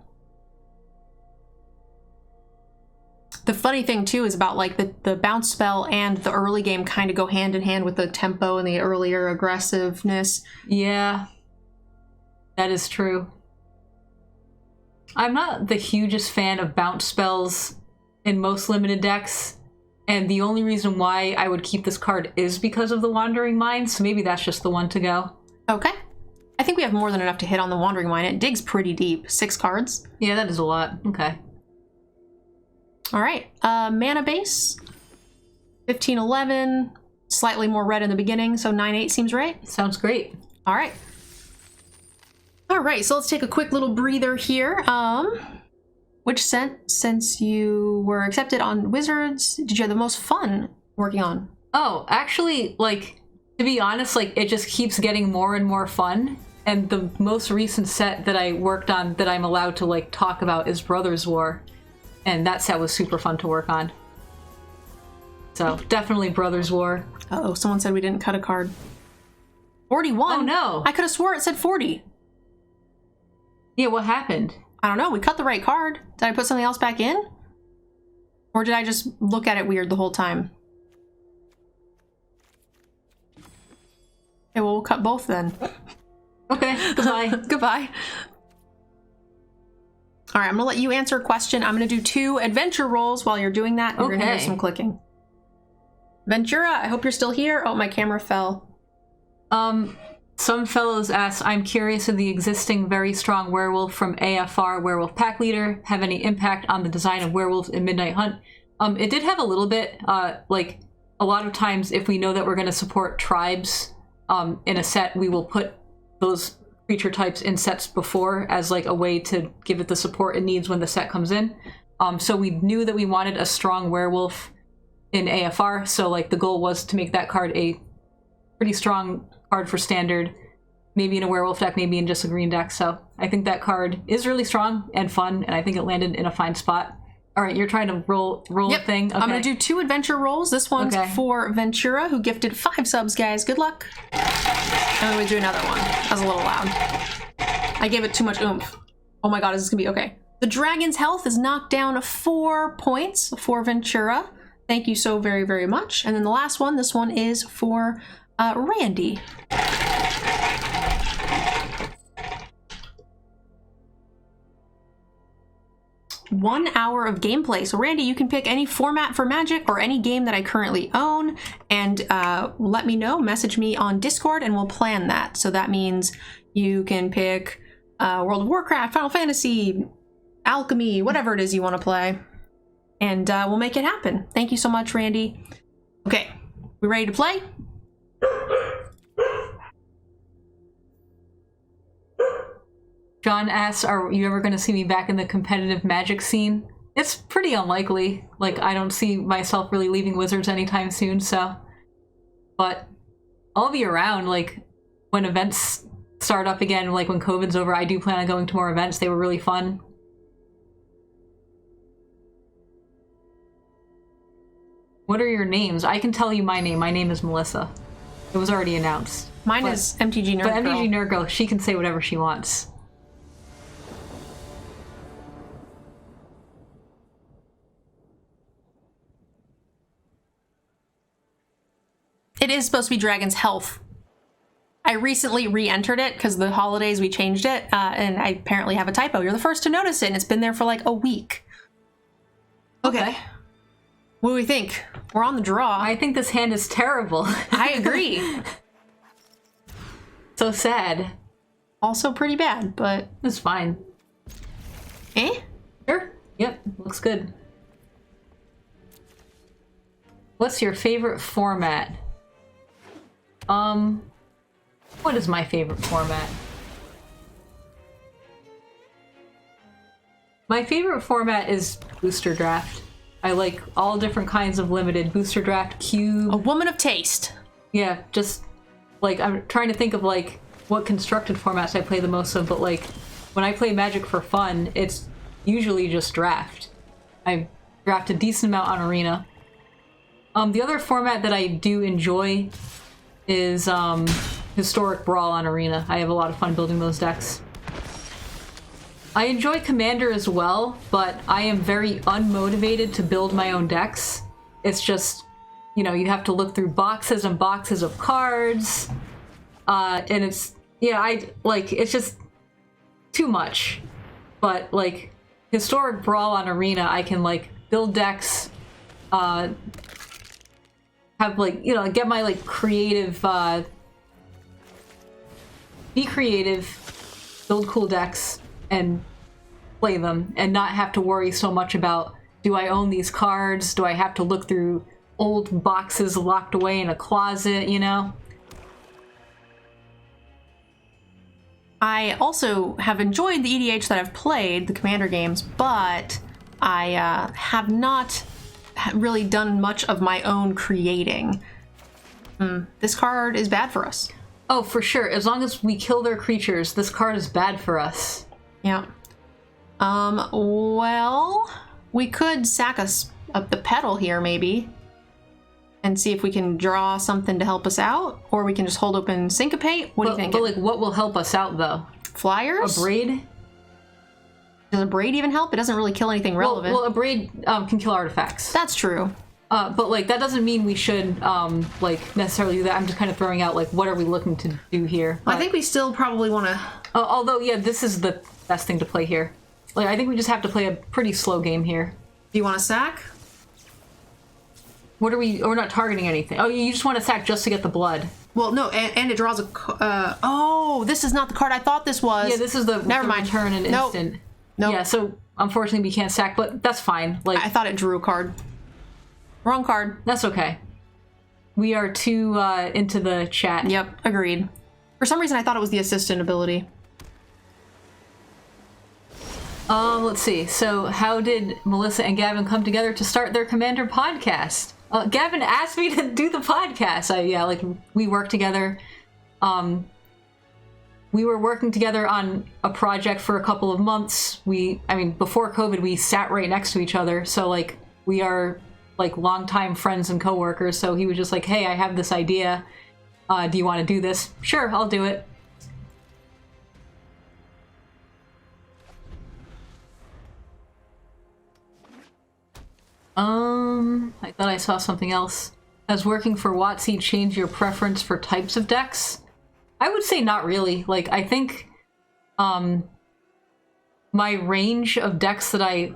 The funny thing, too, is about, like, the bounce spell and the early game kind of go hand in hand with the tempo and the earlier aggressiveness. Yeah, that is true. I'm not the hugest fan of bounce spells in most limited decks, and the only reason why I would keep this card is because of the Wandering Mind, so maybe that's just the one to go. Okay. I think we have more than enough to hit on the Wandering Mind. It digs pretty deep. 6 cards. Yeah, that is a lot. Okay. All right. Mana base. 15-11. Slightly more red in the beginning, so 9-8 seems right. Sounds great. All right. All right, so let's take a quick little breather here. Which set, since you were accepted on Wizards, did you have the most fun working on? Oh, actually, like, to be honest, like, it just keeps getting more and more fun. And the most recent set that I worked on that I'm allowed to, like, talk about is Brothers War. And that set was super fun to work on. So, definitely Brothers War. Uh-oh, someone said we didn't cut a card. 41? Oh, no. I could have swore it said 40. Yeah, what happened? I don't know. We cut the right card. Did I put something else back in? Or did I just look at it weird the whole time? Okay, well, we'll cut both then. Okay, goodbye. Goodbye. All right, I'm going to let you answer a question. I'm going to do 2 adventure rolls while you're doing that. You're going to hear some clicking. Ventura, I hope you're still here. Oh, my camera fell. Some fellows ask, I'm curious if the existing very strong werewolf from AFR Werewolf Pack Leader have any impact on the design of werewolves in Midnight Hunt. It did have a little bit, like, a lot of times if we know that we're going to support tribes in a set, we will put those creature types in sets before as, like, a way to give it the support it needs when the set comes in. So we knew that we wanted a strong werewolf in AFR, so, like, the goal was to make that card a pretty strong card for standard, maybe in a werewolf deck, maybe in just a green deck. So I think that card is really strong and fun, and I think it landed in a fine spot. All right, you're trying to roll yep. a thing. Okay. I'm going to do 2 adventure rolls. This one's for Ventura, who gifted 5 subs, guys. Good luck. And then we do another one. That was a little loud. I gave it too much oomph. Oh my god, is this going to be okay? The dragon's health is knocked down 4 points for Ventura. Thank you so very, very much. And then the last one, this one is for Randy. 1 hour of gameplay. So Randy, you can pick any format for Magic or any game that I currently own, and let me know, message me on Discord, and we'll plan that. So that means you can pick World of Warcraft, Final Fantasy, Alchemy, whatever it is you want to play, and we'll make it happen. Thank you so much, Randy. Okay, we ready to play? John asks, are you ever going to see me back in the competitive Magic scene? It's pretty unlikely. Like, I don't see myself really leaving Wizards anytime soon, so. But I'll be around, like, when events start up again, like when COVID's over. I do plan on going to more events. They were really fun. What are your names? I can tell you my name. My name is Melissa. It was already announced. Mine is Mtgnerdgirl. But Mtgnerdgirl, she can say whatever she wants. It is supposed to be Dragon's Health. I recently re-entered it because the holidays we changed it, and I apparently have a typo. You're the first to notice it, and it's been there for like a week. Okay. What do we think? We're on the draw. I think this hand is terrible. I agree. So sad. Also pretty bad, but it's fine. Eh? Sure. Yep. Looks good. What's your favorite format? What is my favorite format? My favorite format is Booster Draft. I like all different kinds of limited. Booster Draft, Cube. A woman of taste. Yeah, just like I'm trying to think of like what constructed formats I play the most of, but like when I play Magic for fun, it's usually just draft. I draft a decent amount on Arena. The other format that I do enjoy is Historic Brawl on Arena. I have a lot of fun building those decks. I enjoy Commander as well, but I am very unmotivated to build my own decks. It's just, you know, you have to look through boxes and boxes of cards, and it's, yeah, it's just too much. But, like, Historic Brawl on Arena, I can, like, build decks, have, like, you know, get my, like, creative, be creative, build cool decks, and play them, and not have to worry so much about, do I own these cards? Do I have to look through old boxes locked away in a closet, you know? I also have enjoyed the EDH that I've played, the Commander games, but I have not really done much of my own creating. This card is bad for us. Oh, for sure. As long as we kill their creatures, this card is bad for us. Yeah. Well, we could sack us up the petal here, maybe, and see if we can draw something to help us out, or we can just hold open Syncopate. What do you think? But, like, what will help us out, though? Flyers? A Braid? Does a Braid even help? It doesn't really kill anything relevant. Well, a Braid can kill artifacts. That's true. But, like, that doesn't mean we should, like, necessarily do that. I'm just kind of throwing out, like, what are we looking to do here? I think we still probably want to... although, yeah, this is the best thing to play here. Like, I think we just have to play a pretty slow game here. Do you want to sack? What are we... We're not targeting anything. Oh, you just want to sack just to get the blood. Well, no, and it draws a... oh, this is not the card I thought this was. Yeah, this is the... Never mind. Turn and instant. Nope. Yeah, so, unfortunately, we can't sack, but that's fine. Like, I thought it drew a card. Wrong card. That's okay. We are too into the chat. Yep, agreed. For some reason, I thought it was the assistant ability. Let's see. So, how did Melissa and Gavin come together to start their Commander podcast? Gavin asked me to do the podcast. We worked together. We were working together on a project for a couple of months. Before COVID, we sat right next to each other. So, like, we are, like, longtime friends and coworkers. So he was just like, hey, I have this idea. Do you want to do this? Sure, I'll do it. I thought I saw something else. Has working for WotC changed your preference for types of decks? I would say not really. Like, I think, my range of decks that I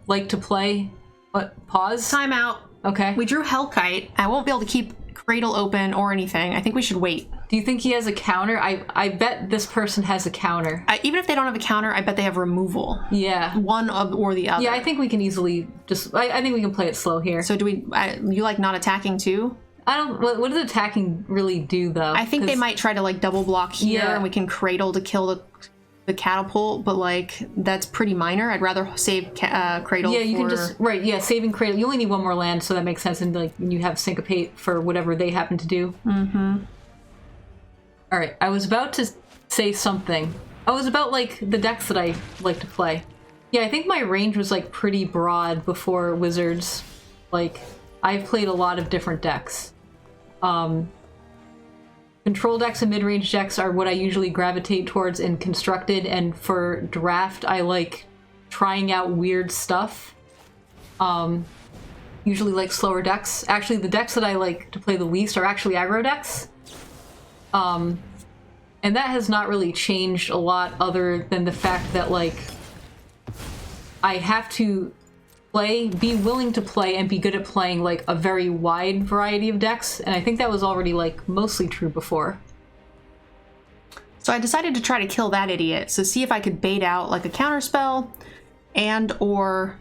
like to play... What? Pause? Time out. Okay. We drew Hellkite. I won't be able to keep Cradle open or anything. I think we should wait. Do you think he has a counter? I bet this person has a counter. Even if they don't have a counter, I bet they have removal. Yeah. One or the other. Yeah, I think we can easily just... I think we can play it slow here. So do we... you like not attacking too? I don't... What does attacking really do, though? I think they might try to, like, double block here, and we can Cradle to kill the catapult, but, like, that's pretty minor. I'd rather save Cradle. Yeah, you can just... Right, yeah, saving Cradle. You only need one more land, so that makes sense. And, like, you have Syncopate for whatever they happen to do. Mm-hmm. All right, I was about to say something. I was about, like, the decks that I like to play. Yeah, I think my range was, like, pretty broad before Wizards. Like, I've played a lot of different decks. Control decks and mid-range decks are what I usually gravitate towards in Constructed, and for Draft, I like trying out weird stuff. Usually like slower decks. Actually, the decks that I like to play the least are actually aggro decks. And that has not really changed a lot other than the fact that, like, I have to be willing to play and be good at playing, like, a very wide variety of decks, and I think that was already, like, mostly true before. So I decided to try to kill that idiot, so see if I could bait out, like, a counterspell, and or,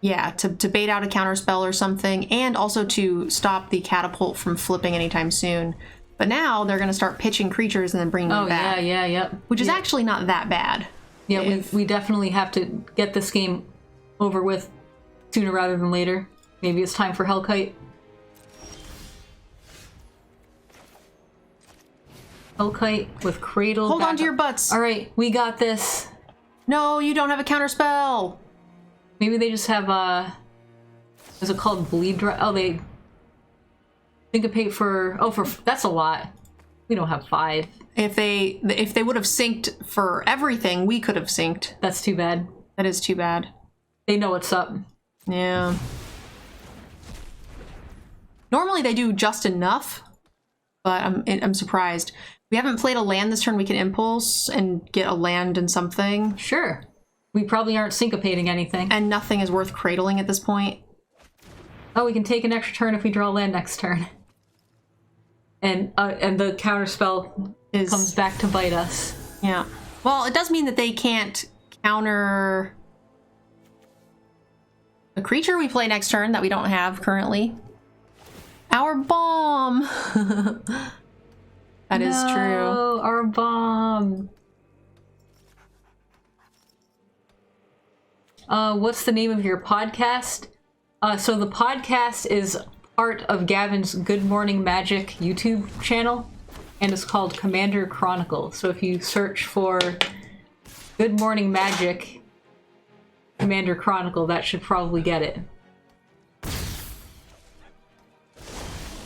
yeah, to bait out a counterspell or something, and also to stop the catapult from flipping anytime soon. But now they're going to start pitching creatures and then bringing them back. Yeah. Which is actually not that bad. Yeah, we definitely have to get this game over with sooner rather than later. Maybe it's time for Hellkite. Hellkite with Cradle. Hold on to your butts. All right, we got this. No, you don't have a counterspell. Maybe they just have is it called Bleed Dry? Oh, they syncopate for that's a lot. We don't have 5. If they would have synced for everything, we could have synced. That's too bad. That is too bad. They know what's up. Yeah. Normally they do just enough, but I'm surprised. We haven't played a land this turn. We can impulse and get a land and something. Sure. We probably aren't syncopating anything. And nothing is worth cradling at this point. Oh, we can take an extra turn if we draw land next turn. And the counterspell comes back to bite us. Yeah. Well, it does mean that they can't counter a creature we play next turn that we don't have currently. Our bomb! That is true. Oh, our bomb. What's the name of your podcast? So the podcast is part of Gavin's Good Morning Magic YouTube channel, and it's called Commander Chronicle. So if you search for Good Morning Magic Commander Chronicle, that should probably get it.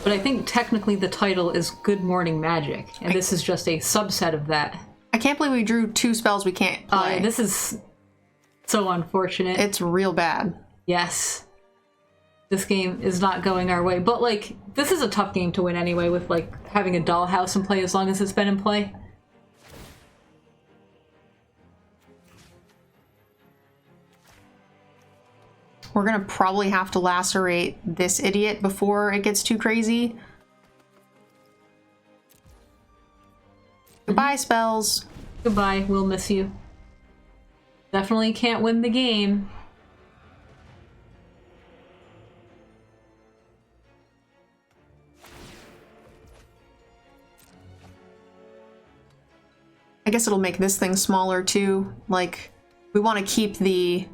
But I think technically the title is Good Morning Magic, and this is just a subset of that. I can't believe we drew 2 spells we can't play. This is so unfortunate. It's real bad. Yes. This game is not going our way. But, like, this is a tough game to win anyway, with, like, having a dollhouse in play as long as it's been in play. We're gonna probably have to lacerate this idiot before it gets too crazy. Goodbye, spells. Goodbye, we'll miss you. Definitely can't win the game. I guess it'll make this thing smaller too. Like, we want to keep the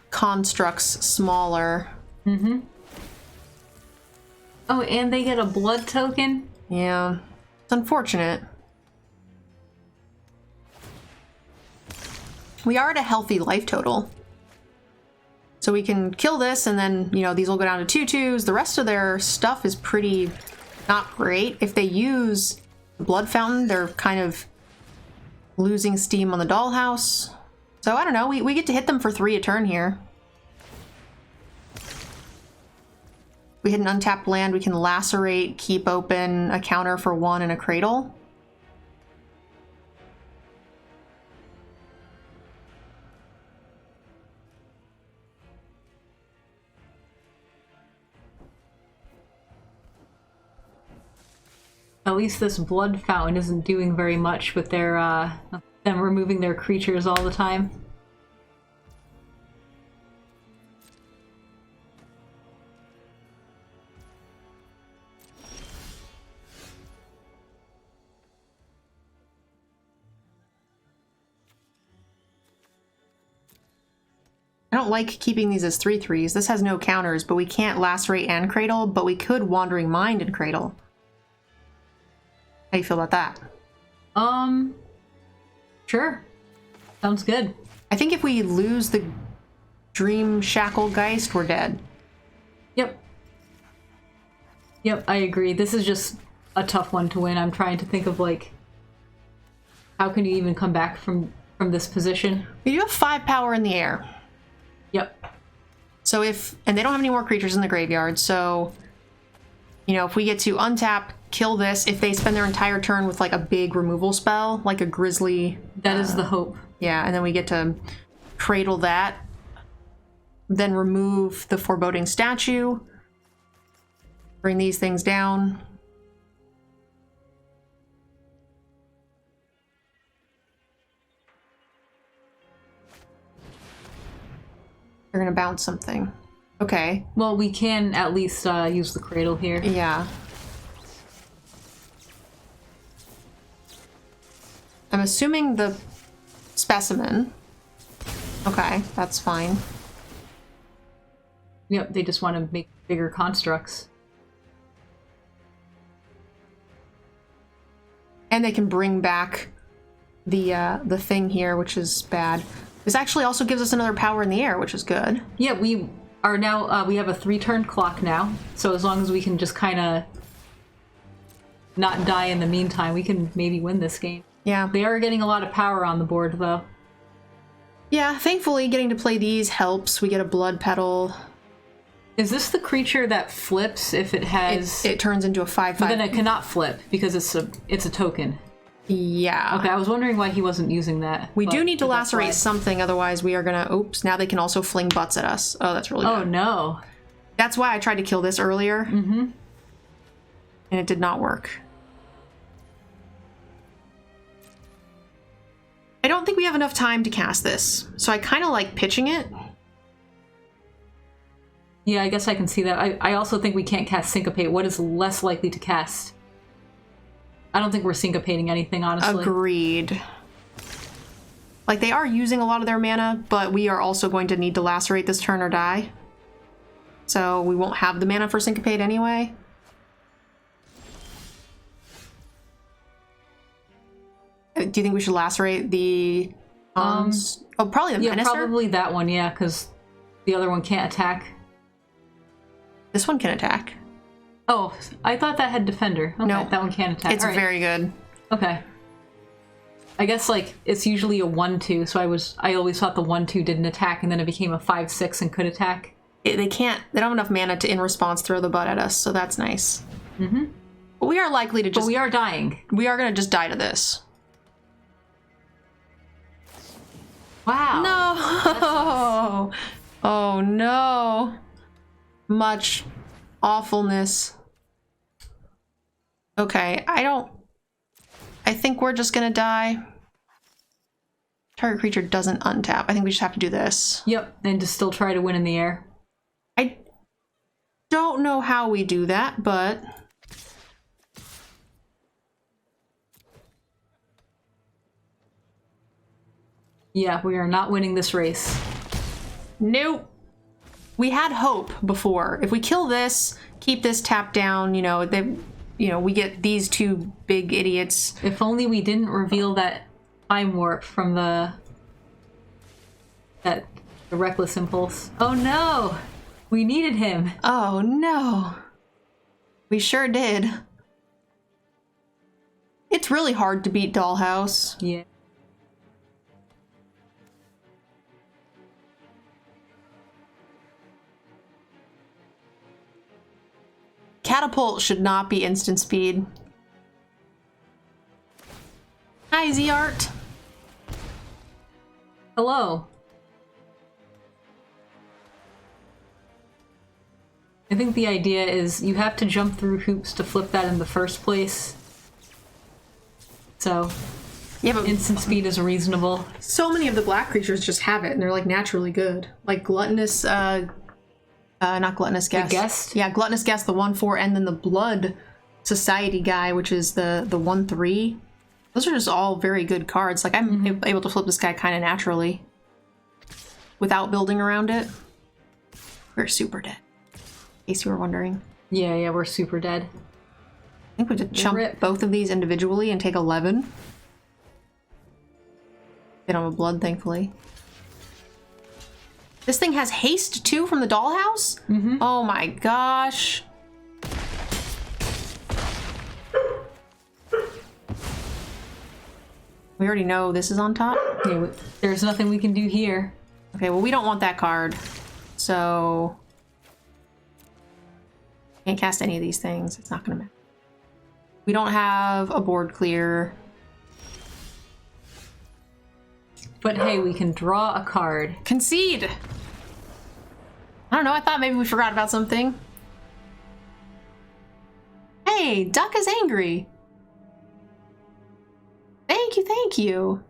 constructs smaller. Mm-hmm. Oh, and they get a blood token? Yeah. It's unfortunate. We are at a healthy life total. So we can kill this and then, you know, these will go down to 2/2s. The rest of their stuff is pretty not great. If they use the Blood Fountain, they're kind of losing steam on the dollhouse. So I don't know, we get to hit them for 3 a turn here. We hit an untapped land, we can lacerate, keep open, a counter for 1 and a cradle. At least this Blood Fountain isn't doing very much with their, them removing their creatures all the time. I don't like keeping these as 3/3s. This has no counters, but we can't lacerate and cradle, but we could Wandering Mind and cradle. How do you feel about that? Sure. Sounds good. I think if we lose the Dream Shackle Geist, we're dead. Yep. Yep, I agree. This is just a tough one to win. I'm trying to think of, like, how can you even come back from this position? We do have 5 power in the air. Yep. So and they don't have any more creatures in the graveyard, so, you know, if we get to untap, kill this, if they spend their entire turn with, like, a big removal spell, like a Grizzly... That is the hope. Yeah, and then we get to cradle that, then remove the Foreboding Statue, bring these things down. They're gonna bounce something. Okay. Well, we can at least use the cradle here. Yeah. assuming the specimen. Okay, that's fine. Yep, they just want to make bigger constructs. And they can bring back the thing here, which is bad. This actually also gives us another power in the air, which is good. Yeah, we are now, we have a 3-turn clock now, so as long as we can just kind of not die in the meantime, we can maybe win this game. Yeah. They are getting a lot of power on the board, though. Yeah, thankfully getting to play these helps. We get a blood petal. Is this the creature that flips if it has... It turns into a 5/5. But then it cannot flip because it's a token. Yeah. Okay, I was wondering why he wasn't using that. We do need to lacerate something, otherwise we are gonna... Oops, now they can also fling butts at us. Oh, that's really bad. Oh, no. That's why I tried to kill this earlier. Mm-hmm. And it did not work. I don't think we have enough time to cast this, so I kind of like pitching it. Yeah, I guess I can see that. I also think we can't cast Syncopate. What is less likely to cast? I don't think we're syncopating anything, honestly. Agreed. Like, they are using a lot of their mana, but we are also going to need to lacerate this turn or die. So we won't have the mana for Syncopate anyway. Do you think we should lacerate the... oh, probably the Minister? Yeah, probably that one, yeah, because the other one can't attack. This one can attack. Oh, I thought that had Defender. Okay, no, that one can't attack. It's very good. Okay. I guess, like, it's usually a 1/2, so I always thought the 1/2 didn't attack, and then it became a 5/6 and could attack. They don't have enough mana to, in response, throw the butt at us, so that's nice. Mm-hmm. But we are likely to just... But we are dying. We are going to just die to this. Wow. No! Oh, no. Much awfulness. Okay, I think we're just gonna die. Target creature doesn't untap. I think we just have to do this. Yep, and just still try to win in the air. I don't know how we do that, but... Yeah, we are not winning this race. Nope. We had hope before. If we kill this, keep this tapped down, we get these two big idiots. If only we didn't reveal that time warp from the reckless impulse. Oh no! We needed him. Oh no. We sure did. It's really hard to beat Dollhouse. Yeah. Catapult should not be instant speed. Hi, Z-Art. Hello. I think the idea is you have to jump through hoops to flip that in the first place. So, yeah, but instant speed is reasonable. So many of the black creatures just have it, and they're like naturally good. Like Gluttonous, not Gluttonous Guest. The Guest? Yeah, Gluttonous Guest, the 1/4, and then the Blood Society guy, which is the 1/3. Those are just all very good cards. Like, I'm able to flip this guy kind of naturally without building around it. We're super dead, in case you were wondering. Yeah, we're super dead. I think we have to chump both of these individually and take 11. Get on with blood, thankfully. This thing has haste too from the dollhouse? Mm-hmm. Oh my gosh. We already know this is on top. Yeah, there's nothing we can do here. Okay, well, we don't want that card. So... can't cast any of these things. It's not gonna matter. We don't have a board clear. But hey, we can draw a card. Concede! I don't know, I thought maybe we forgot about something. Hey, Duck is angry. Thank you.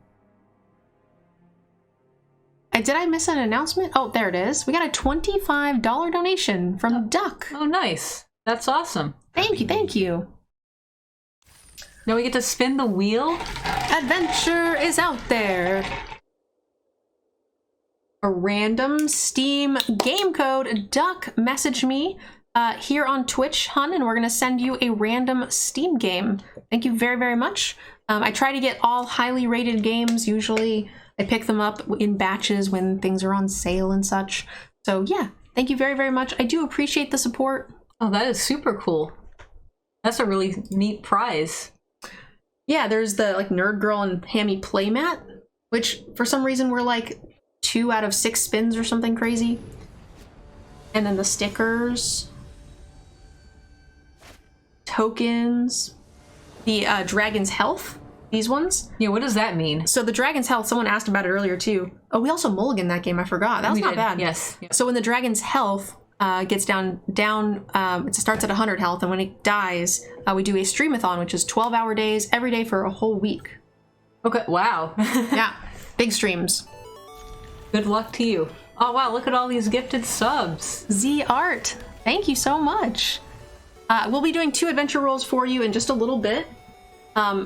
Did I miss an announcement? Oh, there it is. We got a $25 donation from Duck. Oh, nice. That's awesome. Thank you. Now we get to spin the wheel? adventure is out there. A random Steam game code. Duck messaged me here on Twitch, hun, and we're going to send you a random Steam game. Thank you very, very much. I try to get all highly rated games. Usually I pick them up in batches when things are on sale and such. So yeah, thank you very, very much. I do appreciate the support. Oh, that is super cool. That's a really neat prize. Yeah, there's the like Nerd Girl and Hammy playmat, which for some reason we're like 2 out of 6 spins or something crazy. And then the stickers, tokens, the Dragon's Health, these ones. Yeah, what does that mean? So the Dragon's Health, someone asked about it earlier too. Oh, we also mulliganed that game, I forgot. That was not bad. Yes. So when the Dragon's Health gets down, it starts at 100 health, and when it dies, we do a streamathon, which is 12-hour days every day for a whole week. Okay, wow. Yeah, big streams. Good luck to you. Oh wow, look at all these gifted subs. Z Art, thank you so much. We'll be doing 2 adventure rolls for you in just a little bit.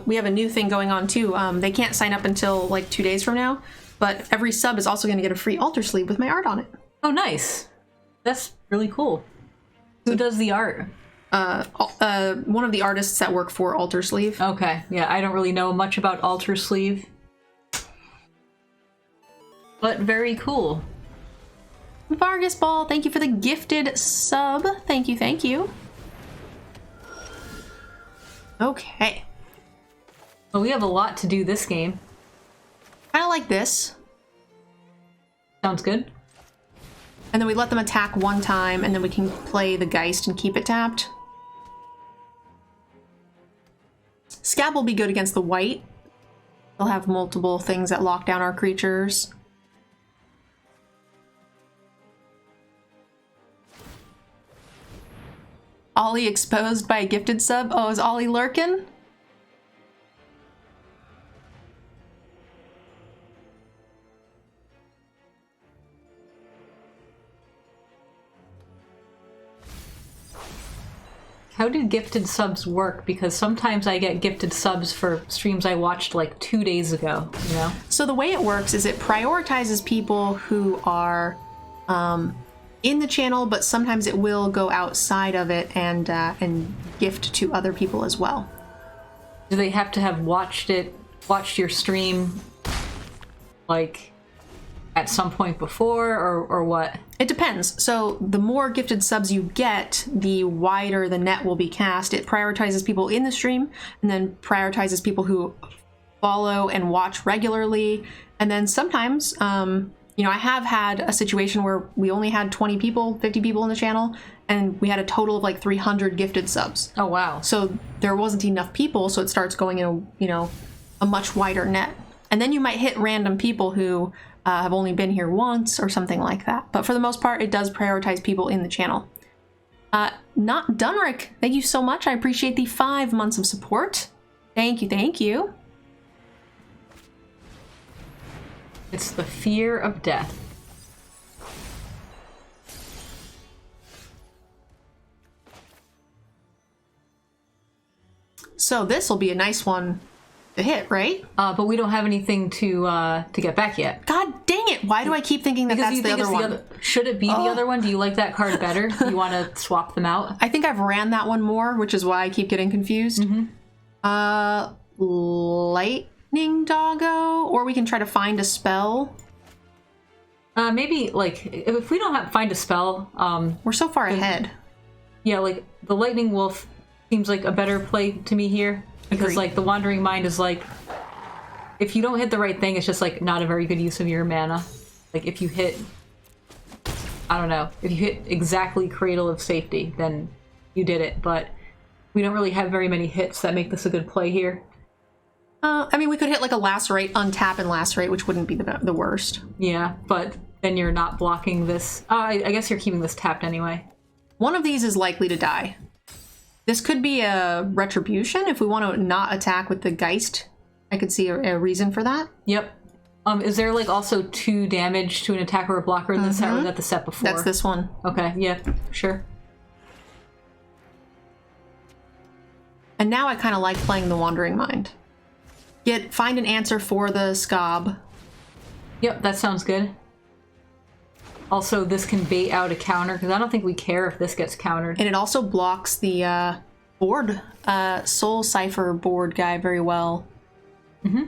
We have a new thing going on too. They can't sign up until like 2 days from now, but every sub is also going to get a free altar sleeve with my art on it. Oh, nice. That's really cool. Who does the art? One of the artists that work for Altar Sleeve. Okay, yeah, I don't really know much about Altar Sleeve. But very cool. Vargas Ball, thank you for the gifted sub. Thank you, thank you. Okay. Well, we have a lot to do this game. Kind of like this. Sounds good. And then we let them attack 1 time, and then we can play the Geist and keep it tapped. Scab will be good against the white. They'll have multiple things that lock down our creatures. Ollie exposed by a gifted sub. Oh, is Ollie lurking? How do gifted subs work? Because sometimes I get gifted subs for streams I watched like 2 days ago, you know? So the way it works is it prioritizes people who are in the channel, but sometimes it will go outside of it and gift to other people as well. Do they have to have watched your stream, like, at some point before, or what? It depends. So the more gifted subs you get, the wider the net will be cast. It prioritizes people in the stream, and then prioritizes people who follow and watch regularly. And then sometimes, you know, I have had a situation where we only had 20 people, 50 people in the channel, and we had a total of like 300 gifted subs. Oh, wow. So there wasn't enough people, so it starts going in a, you know, a much wider net. And then you might hit random people who have only been here once or something like that. But for the most part, it does prioritize people in the channel. Not Dunrick, thank you so much. I appreciate the 5 months of support. Thank you, thank you. It's the fear of death. So this will be a nice one to hit, right? But we don't have anything to get back yet. God dang it! Why do I keep thinking that that's the other one? Should it be the other one? Do you like that card better? Do you want to swap them out? I think I've ran that one more, which is why I keep getting confused. Lightning Doggo? Or we can try to find a spell. Maybe, like, if we don't find a spell... we're so far ahead. Yeah, like, the Lightning Wolf seems like a better play to me here. Because, Agreed. like, the Wandering Mind is, like... If you don't hit the right thing, it's just, like, not a very good use of your mana. Like, if you hit... I don't know. If you hit exactly Cradle of Safety, then you did it. But we don't really have very many hits that make this a good play here. I mean, we could hit, like, a Lacerate, untap and Lacerate, which wouldn't be the worst. Yeah, but then you're not blocking this. I guess you're keeping this tapped anyway. One of these is likely to die. This could be a Retribution if we want to not attack with the Geist. I could see a reason for that. Yep. Is there, like, also 2 damage to an attack or a blocker in this set, or was that the set before? That's this one. Okay, yeah, sure. And now I kind of like playing the Wandering Mind. find an answer for the Scob. Yep, that sounds good. Also, this can bait out a counter, because I don't think we care if this gets countered. And it also blocks the board, Soul Cipher board guy very well. Mm-hmm.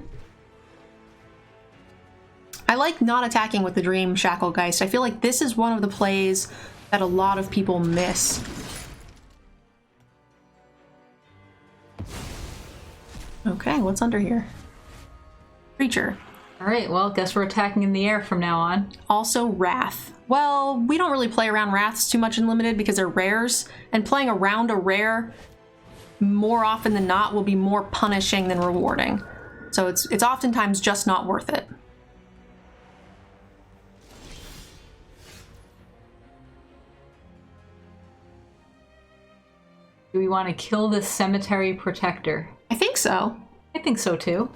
I like not attacking with the Dream Shacklegeist. I feel like this is one of the plays that a lot of people miss. Okay, what's under here? Creature. Alright, well, guess we're attacking in the air from now on. Also Wrath. Well, we don't really play around Wraths too much in Limited because they're rares, and playing around a rare more often than not will be more punishing than rewarding. So it's oftentimes just not worth it. Do we want to kill this Cemetery Protector? I think so. I think so too.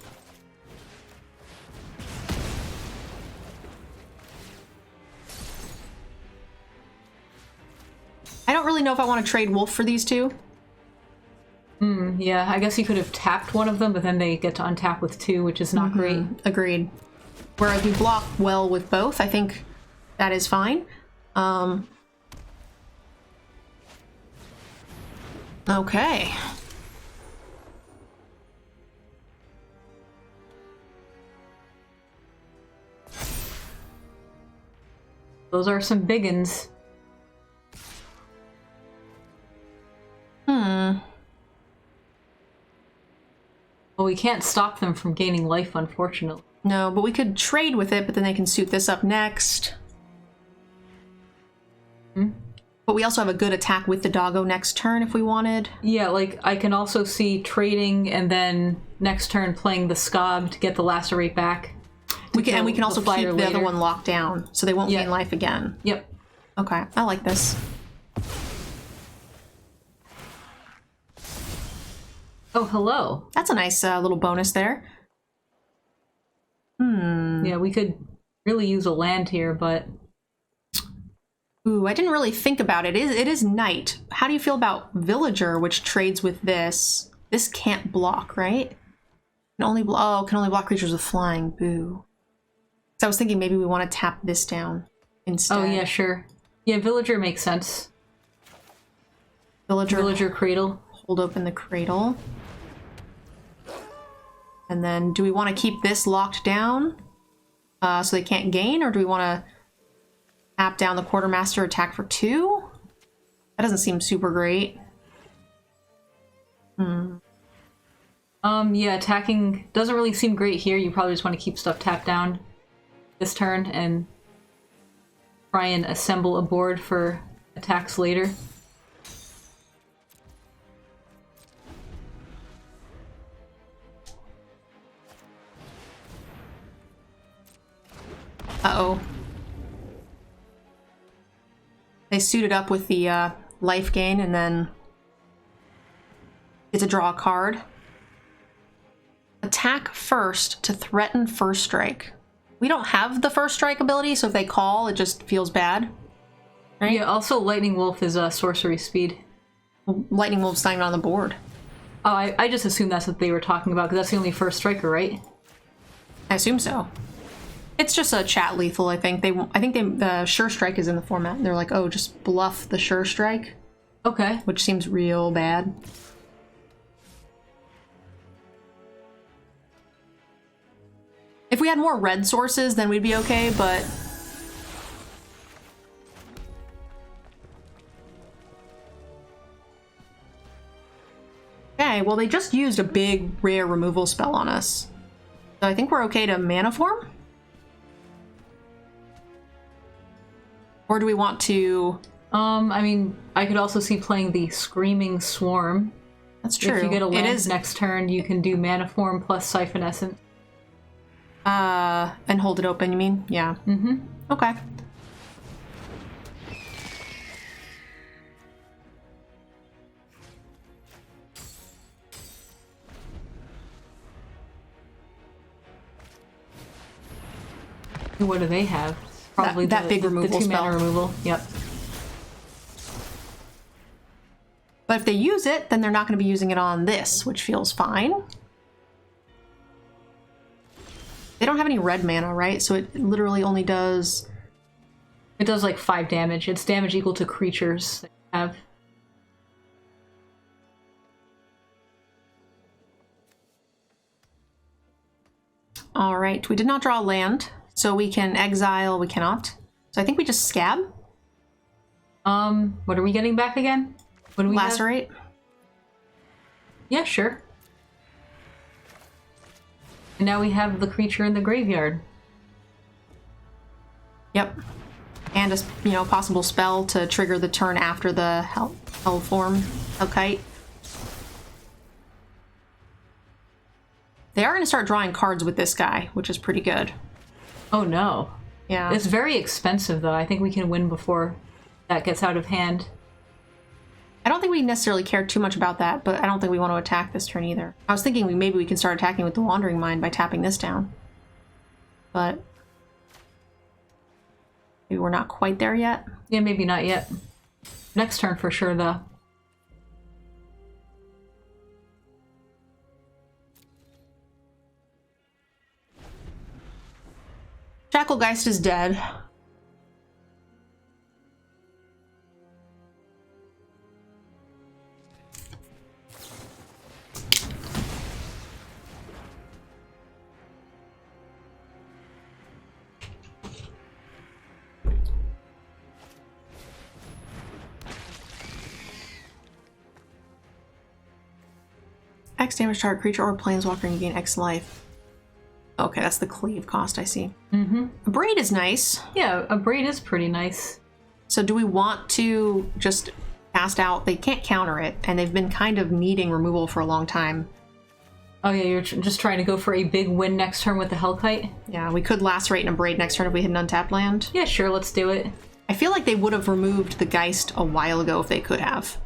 I don't really know if I want to trade Wolf for these two. Yeah, I guess you could have tapped one of them, but then they get to untap with two, which is not great. Agreed. Whereas we block well with both, I think that is fine. Okay. Those are some biggins. Well, we can't stop them from gaining life, unfortunately. No, but we could trade with it, but then they can suit this up next. But we also have a good attack with the doggo next turn if we wanted. Yeah, like, I can also see trading and then next turn playing the Scob to get the Lacerate back. We can also keep the other one locked down, so they won't gain life again. Yep. Okay, I like this. Oh, hello. That's a nice little bonus there. Yeah, we could really use a land here, but... Ooh, I didn't really think about it. It is night. How do you feel about Villager, which trades with this? This can't block, right? Can only block creatures with flying. Boo. So I was thinking maybe we want to tap this down instead. Oh, yeah, sure. Yeah, Villager makes sense. Villager Cradle. Hold open the cradle. And then do we want to keep this locked down so they can't gain, or do we want to tap down the Quartermaster, attack for 2? That doesn't seem super great. Yeah, attacking doesn't really seem great here. You probably just want to keep stuff tapped down this turn and try and assemble a board for attacks later. Uh-oh. They suited up with the life gain, and then it's a draw card. Attack first to threaten first strike. We don't have the first strike ability, so if they call, it just feels bad. Right? Yeah, also Lightning Wolf is sorcery speed. Lightning Wolf's not even on the board. Oh, I just assumed that's what they were talking about, because that's the only first striker, right? I assume so. It's just a chat lethal, I think. The Sure Strike is in the format, and they're like, oh, just bluff the Sure Strike. Okay. Which seems real bad. If we had more red sources, then we'd be okay, but... Okay, well, they just used a big, rare removal spell on us. So I think we're okay to mana form? Or do we want to... I mean, I could also see playing the Screaming Swarm. That's true. If you get a land next turn, you can do Mana Form plus Siphon Essence. And hold it open, you mean? Yeah. Mm-hmm. Okay. What do they have? Probably that big removal the 2 mana spell. removal. Yep. But if they use it, then they're not going to be using it on this, which feels fine. They don't have any red mana, right? So it literally only does... It does like 5 damage. It's damage equal to creatures that you have. All right, we did not draw land, so we can exile. We cannot. So I think we just scab. What are we getting back again? What do we Lacerate. have? Yeah, sure. And now we have the creature in the graveyard. Yep. And a possible spell to trigger the turn after the hell form, Hellkite. They are going to start drawing cards with this guy, which is pretty good. Oh no. Yeah. It's very expensive though. I think we can win before that gets out of hand. I don't think we necessarily care too much about that, but I don't think we want to attack this turn either. I was thinking maybe we can start attacking with the Wandering Mind by tapping this down. But maybe we're not quite there yet. Yeah, maybe not yet. Next turn for sure though. Shacklegeist is dead. X damage target creature or planeswalker and you gain X life. Okay, that's the cleave cost, I see. Mm-hmm. A braid is nice. Yeah, a braid is pretty nice. So do we want to just cast out? They can't counter it, and they've been kind of needing removal for a long time. Oh yeah, you're just trying to go for a big win next turn with the Hellkite? Yeah, we could lacerate in a braid next turn if we hit an untapped land. Yeah, sure, let's do it. I feel like they would have removed the Geist a while ago if they could have.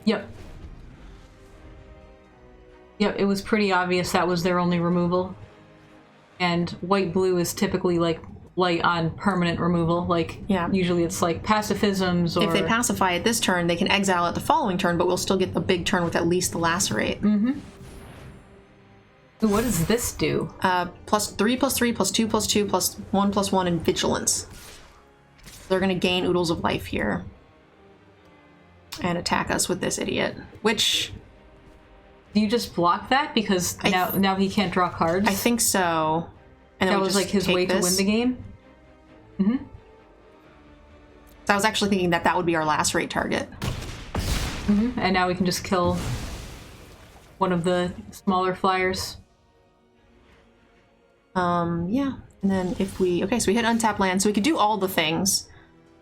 Yep. Yep, it was pretty obvious that was their only removal. And white-blue is typically, like, light on permanent removal. Like, yeah. Usually it's, like, pacifisms or... If they pacify it this turn, they can exile it the following turn, but we'll still get a big turn with at least the lacerate. Mm-hmm. What does this do? +3/+3, +2/+2, +1/+1, and vigilance. They're going to gain oodles of life here. And attack us with this idiot. Which... Do you just block that? Because now he can't draw cards? I think so. And that was like his way to win the game? Mm-hmm. So I was actually thinking that would be our lacerate target. Mm-hmm. And now we can just kill one of the smaller flyers. Yeah. And then if we... Okay, so we hit untap land. So we could do all the things.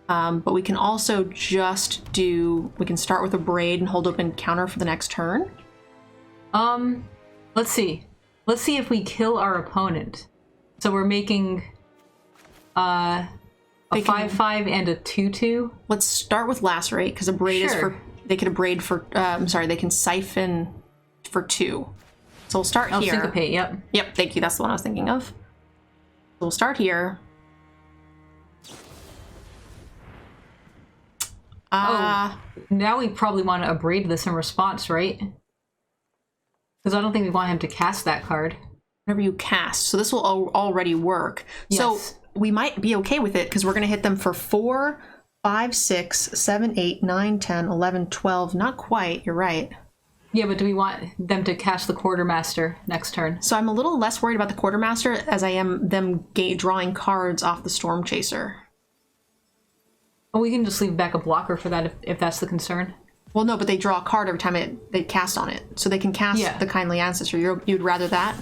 But we can also just do... We can start with a braid and hold open counter for the next turn. Let's see. Let's see if we kill our opponent. So we're making a 5/5 and a 2/2. Let's start with lacerate because a braid is for... They can braid for... I'm sorry, they can siphon for 2. So we'll start here. Syncopate, yep. Yep, thank you. That's the one I was thinking of. So we'll start here. Now we probably want to abrade this in response, right? Because I don't think we want him to cast that card. Whenever you cast. So this will already work. Yes. So we might be okay with it because we're going to hit them for 4, 5, 6, 7, 8, 9, 10, 11, 12. Not quite. You're right. Yeah, but do we want them to cast the Quartermaster next turn? So I'm a little less worried about the Quartermaster as I am them drawing cards off the Storm Chaser. Well, we can just leave back a blocker for that if that's the concern. Well, no, but they draw a card every time they cast on it. So they can cast the Kindly Ancestor. You'd rather that?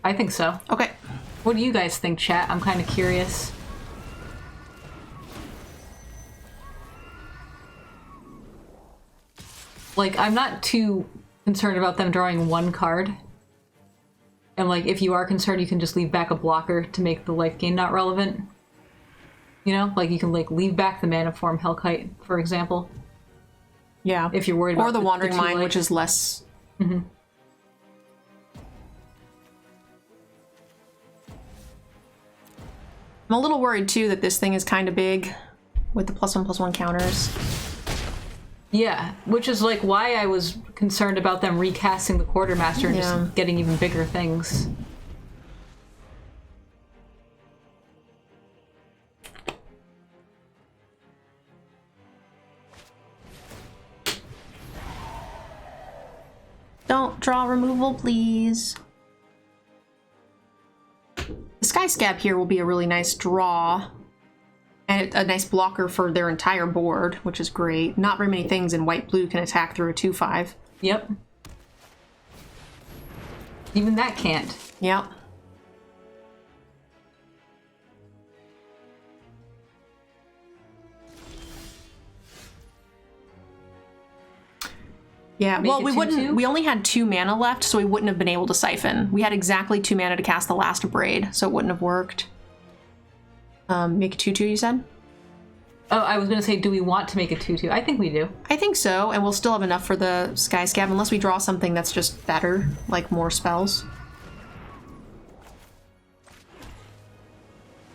I think so. Okay. What do you guys think, chat? I'm kind of curious. Like, I'm not too concerned about them drawing one card. And, like, if you are concerned, you can just leave back a blocker to make the life gain not relevant. You know? Like, you can, like, leave back the Mana Form Hellkite, for example. Yeah. If you're worried about or the Wandering Mind, life. which is less... Mm-hmm. I'm a little worried, too, that this thing is kind of big with the +1/+1 counters. Yeah, which is like why I was concerned about them recasting the Quartermaster and just getting even bigger things. Don't draw removal, please. The Sky Scab here will be a really nice draw. And a nice blocker for their entire board, which is great. Not very many things in white-blue can attack through a 2/5. Yep. Even that can't. Yep. Yeah, well, we wouldn't. We only had 2 mana left, so we wouldn't have been able to siphon. We had exactly 2 mana to cast the last Braid, so it wouldn't have worked. Make a 2/2, you said? Oh, I was gonna say, do we want to make a 2/2? I think we do. I think so, and we'll still have enough for the Sky Scab, unless we draw something that's just better, like more spells.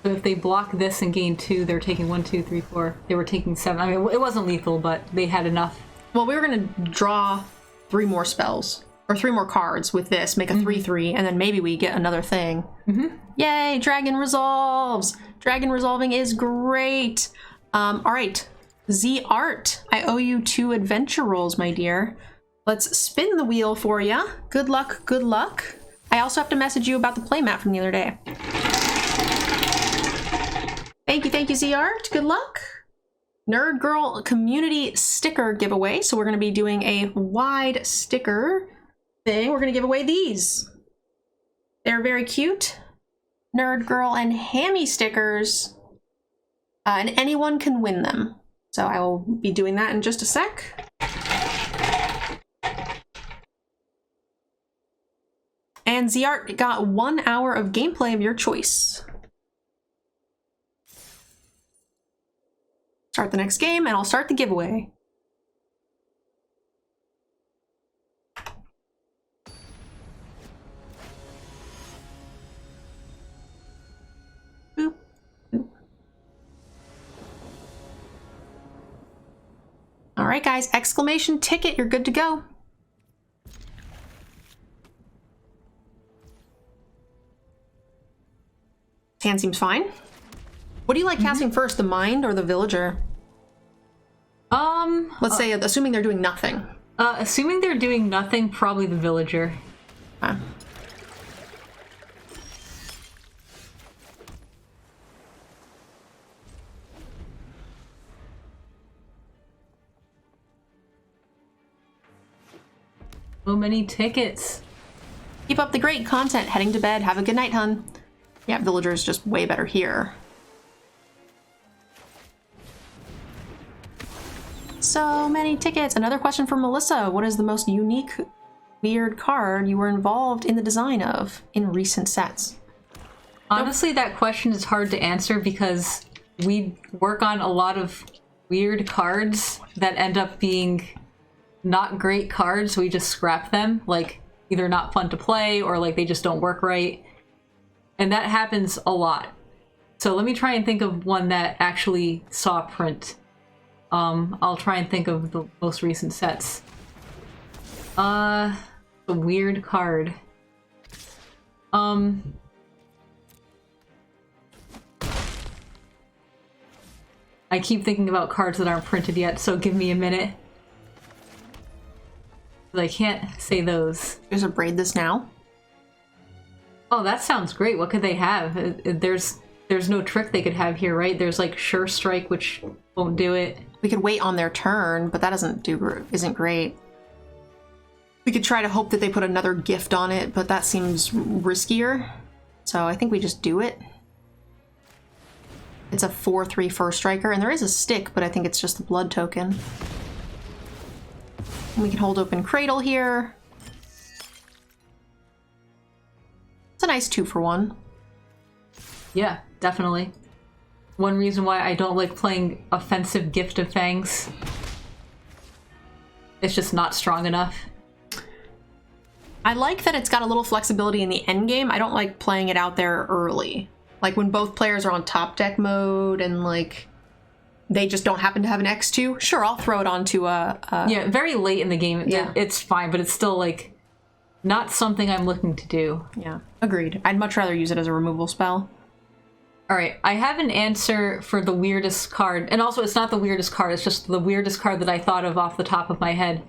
So if they block this and gain 2, they're taking 1, 2, 3, 4. They were taking 7. I mean, it wasn't lethal, but they had enough. Well, we were gonna draw 3 more spells, or 3 more cards with this, make a 3/3, and then maybe we get another thing. Yay, Dragon Resolves! Dragon Resolving is great! Alright, Z Art, I owe you 2 adventure rolls, my dear. Let's spin the wheel for ya. Good luck, good luck. I also have to message you about the playmat from the other day. Thank you, Z Art. Good luck. Nerd Girl community sticker giveaway. So we're going to be doing a wide sticker thing. We're going to give away these. They're very cute. Nerd Girl and Hammy stickers. And anyone can win them. So I will be doing that in just a sec. And Zart got 1 hour of gameplay of your choice. Start the next game, and I'll start the giveaway. Boop, boop. All right, guys, exclamation ticket, you're good to go. Hand seems fine. What do you like casting first, the Mind or the Villager? Let's say, assuming they're doing nothing. Assuming they're doing nothing, probably the Villager. So many tickets. Keep up the great content. Heading to bed. Have a good night, hun. Yeah, Villager's just way better here. So many tickets. Another question from Melissa. What is the most unique, weird card you were involved in the design of in recent sets? Honestly, that question is hard to answer because we work on a lot of weird cards that end up being not great cards. We just scrap them, like either not fun to play or like they just don't work right. And that happens a lot. So let me try and think of one that actually saw print. I'll try and think of the most recent sets. A weird card. I keep thinking about cards that aren't printed yet, so give me a minute. But I can't say those. There's a Braid this now. Oh, that sounds great. What could they have? There's no trick they could have here, right? There's like Sure Strike, which won't do it. We could wait on their turn, but that isn't great. We could try to hope that they put another gift on it, but that seems riskier. So I think we just do it. It's a 4/3 first striker, and there is a stick, but I think it's just the blood token. And we can hold open Cradle here. It's a nice 2-for-1. Yeah, definitely. One reason why I don't like playing offensive Gift of Fangs. It's just not strong enough. I like that it's got a little flexibility in the end game. I don't like playing it out there early. Like when both players are on top deck mode and like they just don't happen to have an X2, sure, I'll throw it onto a... Yeah, very late in the game, it's fine, but it's still, like, not something I'm looking to do. Yeah, agreed. I'd much rather use it as a removal spell. Alright, I have an answer for the weirdest card, and also it's not the weirdest card, it's just the weirdest card that I thought of off the top of my head.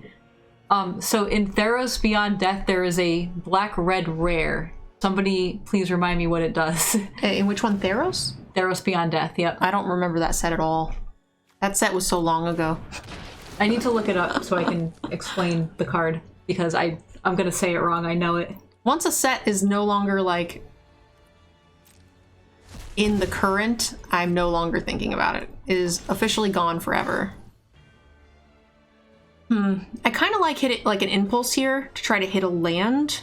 So in Theros Beyond Death, there is a black-red rare. Somebody please remind me what it does. In which one, Theros? Theros Beyond Death, yep. I don't remember that set at all. That set was so long ago. I need to look it up so I can explain the card, because I'm gonna say it wrong, I know it. Once a set is no longer, like, in the current, I'm no longer thinking about it. It is officially gone forever. I kind of like hit it like an impulse here to try to hit a land.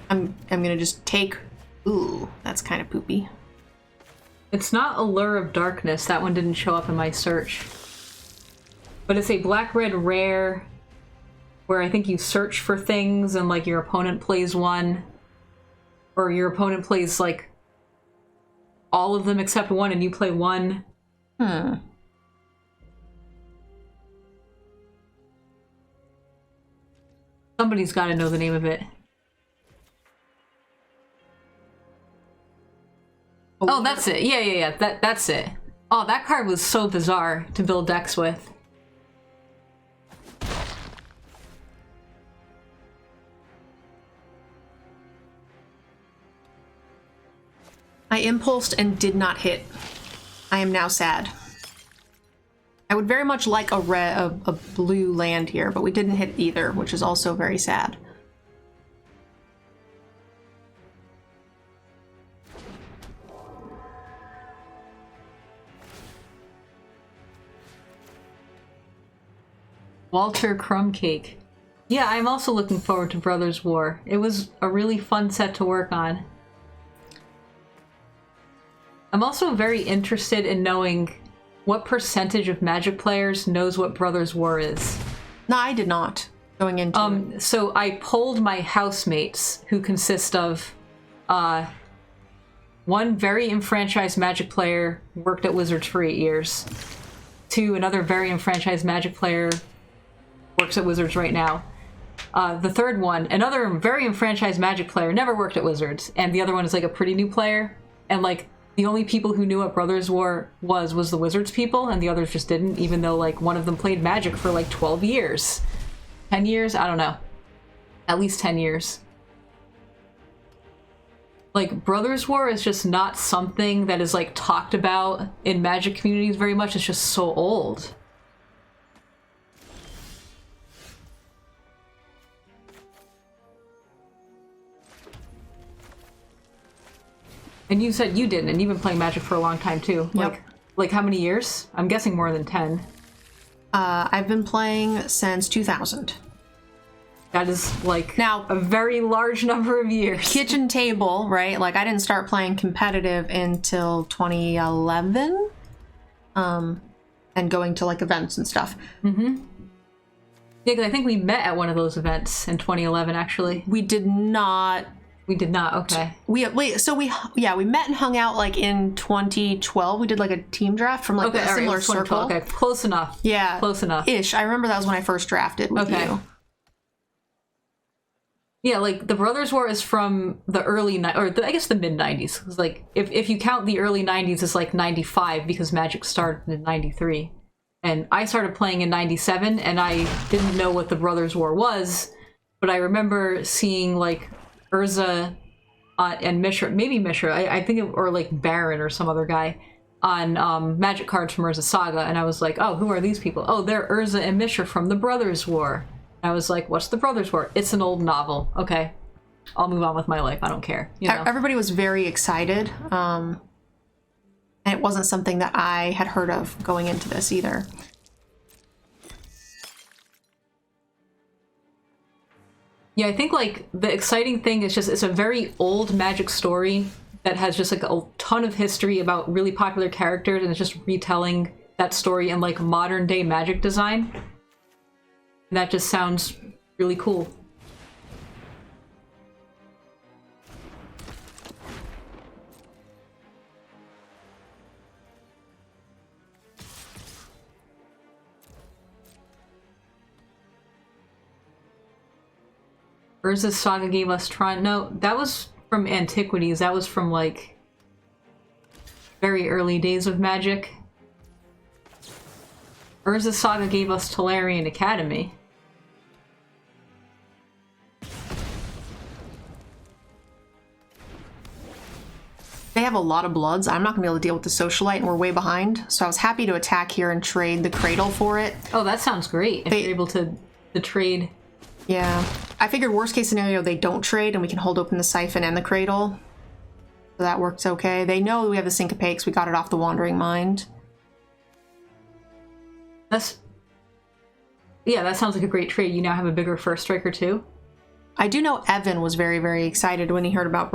I'm gonna just take... Ooh, that's kind of poopy. It's not Allure of Darkness. That one didn't show up in my search. But it's a black-red rare where I think you search for things and, like, your opponent plays one. Or your opponent plays, like, all of them except one and you play one. Somebody's got to know the name of it. Oh, that's it. Yeah. That's it. Oh, that card was so bizarre to build decks with. I impulsed and did not hit. I am now sad. I would very much like a blue land here, but we didn't hit either, which is also very sad. Walter Crumbcake. Yeah, I'm also looking forward to Brothers War. It was a really fun set to work on. I'm also very interested in knowing what percentage of Magic players knows what Brothers War is. No, I did not going into it. So I polled my housemates, who consist of one very enfranchised Magic player who worked at Wizards for 8 years, two, another very enfranchised Magic player works at Wizards right now. The third one, another very enfranchised Magic player, never worked at Wizards, and the other one is like a pretty new player, and like the only people who knew what Brothers War was the Wizards people, and the others just didn't, even though like one of them played Magic for like 12 years. 10 years? I don't know. At least 10 years. Like, Brothers War is just not something that is like talked about in Magic communities very much. It's just so old. And you said you didn't, and you've been playing Magic for a long time too. Yep. Like how many years? I'm guessing more than 10. I've been playing since 2000. That is like now a very large number of years. Kitchen table, right? Like I didn't start playing competitive until 2011, and going to like events and stuff. Mm-hmm. Yeah, 'cause I think we met at one of those events in 2011. Actually, we did not. We did not. Okay. We met and hung out like in 2012. We did like a team draft from like a similar circle. Okay, close enough. Yeah, close enough. Ish. I remember that was when I first drafted with you. Yeah, like the Brothers War is from the early I guess the mid 90s. It's like if you count the early 90s as like 95 because Magic started in 93, and I started playing in 97, and I didn't know what the Brothers War was, but I remember seeing like Urza and Mishra, maybe Mishra, I think, or like Baron or some other guy on Magic cards from Urza Saga, and I was like, oh, who are these people? Oh, they're Urza and Mishra from the Brothers War. I was like, what's the Brothers War? It's an old novel. Okay, I'll move on with my life. I don't care. You know? Everybody was very excited, and it wasn't something that I had heard of going into this either. Yeah, I think like the exciting thing is just it's a very old Magic story that has just like a ton of history about really popular characters, and it's just retelling that story in like modern day Magic design. And that just sounds really cool. Urza's Saga gave us Tron. No, that was from Antiquities. That was from, like, very early days of Magic. Urza's Saga gave us Tolarian Academy. They have a lot of bloods. I'm not going to be able to deal with the Socialite, and we're way behind. So I was happy to attack here and trade the Cradle for it. Oh, that sounds great. If you're able to trade. Yeah. I figured worst case scenario, they don't trade, and we can hold open the Siphon and the Cradle. So that works okay. They know we have the Syncopate because we got it off the Wandering Mind. Yeah, that sounds like a great trade. You now have a bigger first striker too. I do know Evan was very, very excited when he heard about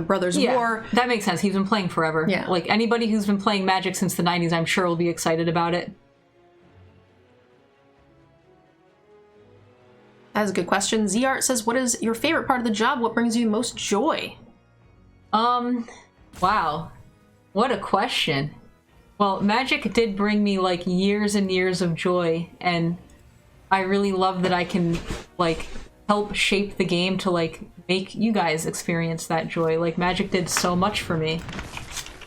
Brothers War. That makes sense. He's been playing forever. Yeah. Like, anybody who's been playing Magic since the 90s, I'm sure will be excited about it. That's a good question. ZArt says, what is your favorite part of the job? What brings you most joy? Wow. What a question. Well, Magic did bring me, like, years and years of joy, and I really love that I can, like, help shape the game to, like, make you guys experience that joy. Like, Magic did so much for me,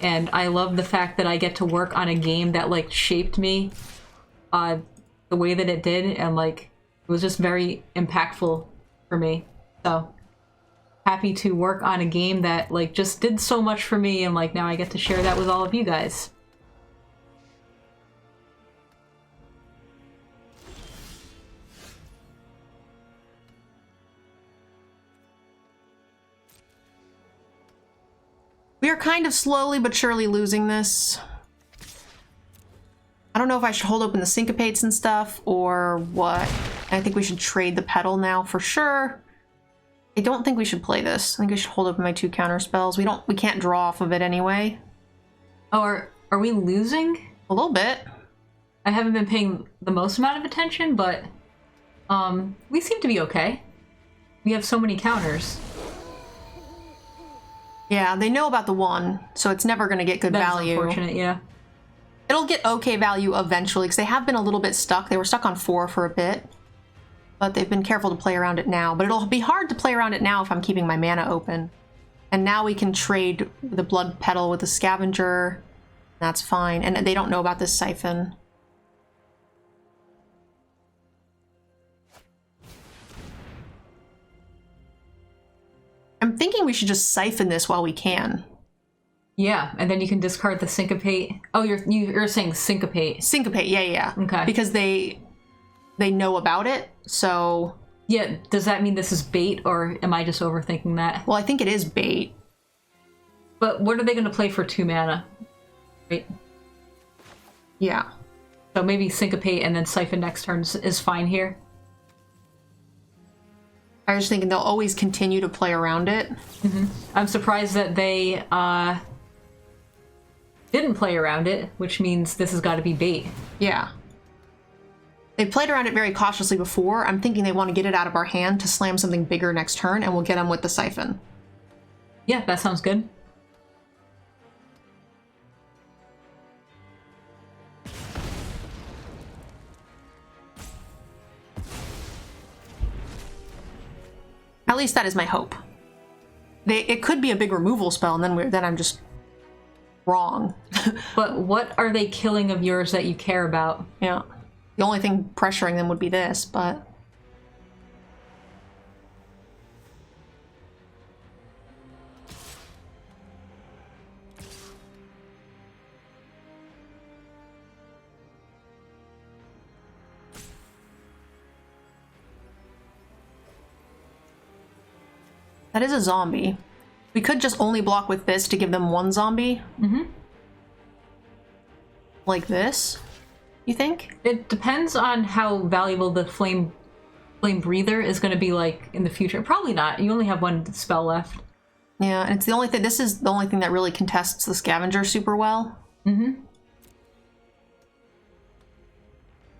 and I love the fact that I get to work on a game that, like, shaped me the way that it did, and, like, it was just very impactful for me. So happy to work on a game that, like, just did so much for me, and, like, now I get to share that with all of you guys. We are kind of slowly but surely losing this. I don't know if I should hold open the Syncopates and stuff or what. I think we should trade the Petal now for sure. I don't think we should play this. I think I should hold open my 2 counter spells. We can't draw off of it anyway. Oh, are we losing? A little bit. I haven't been paying the most amount of attention, but we seem to be okay. We have so many counters. Yeah, they know about the 1, so it's never going to get good value. That's unfortunate, yeah. It'll get okay value eventually, because they have been a little bit stuck. They were stuck on 4 for a bit, but they've been careful to play around it now. But it'll be hard to play around it now if I'm keeping my mana open. And now we can trade the Blood Petal with the Scavenger. That's fine. And they don't know about this Siphon. I'm thinking we should just Siphon this while we can. Yeah, and then you can discard the Syncopate. Oh, you're saying Syncopate. Syncopate, yeah. Okay. Because they know about it, so... Yeah, does that mean this is bait, or am I just overthinking that? Well, I think it is bait. But what are they going to play for 2 mana? Right? Yeah. So maybe Syncopate and then Siphon next turn is fine here. I was thinking they'll always continue to play around it. Mm-hmm. I'm surprised that they didn't play around it, which means this has got to be bait. Yeah. They played around it very cautiously before. I'm thinking they want to get it out of our hand to slam something bigger next turn, and we'll get them with the Siphon. Yeah, that sounds good. At least that is my hope. It could be a big removal spell, and then I'm just wrong. But what are they killing of yours that you care about? Yeah. The only thing pressuring them would be this, but... That is a zombie. We could just only block with this to give them 1 zombie. Mm-hmm. Like this, you think? It depends on how valuable the flame breather is going to be, like, in the future. Probably not. You only have 1 spell left. Yeah, and it's the only thing. This is the only thing that really contests the Scavenger super well. Mm-hmm.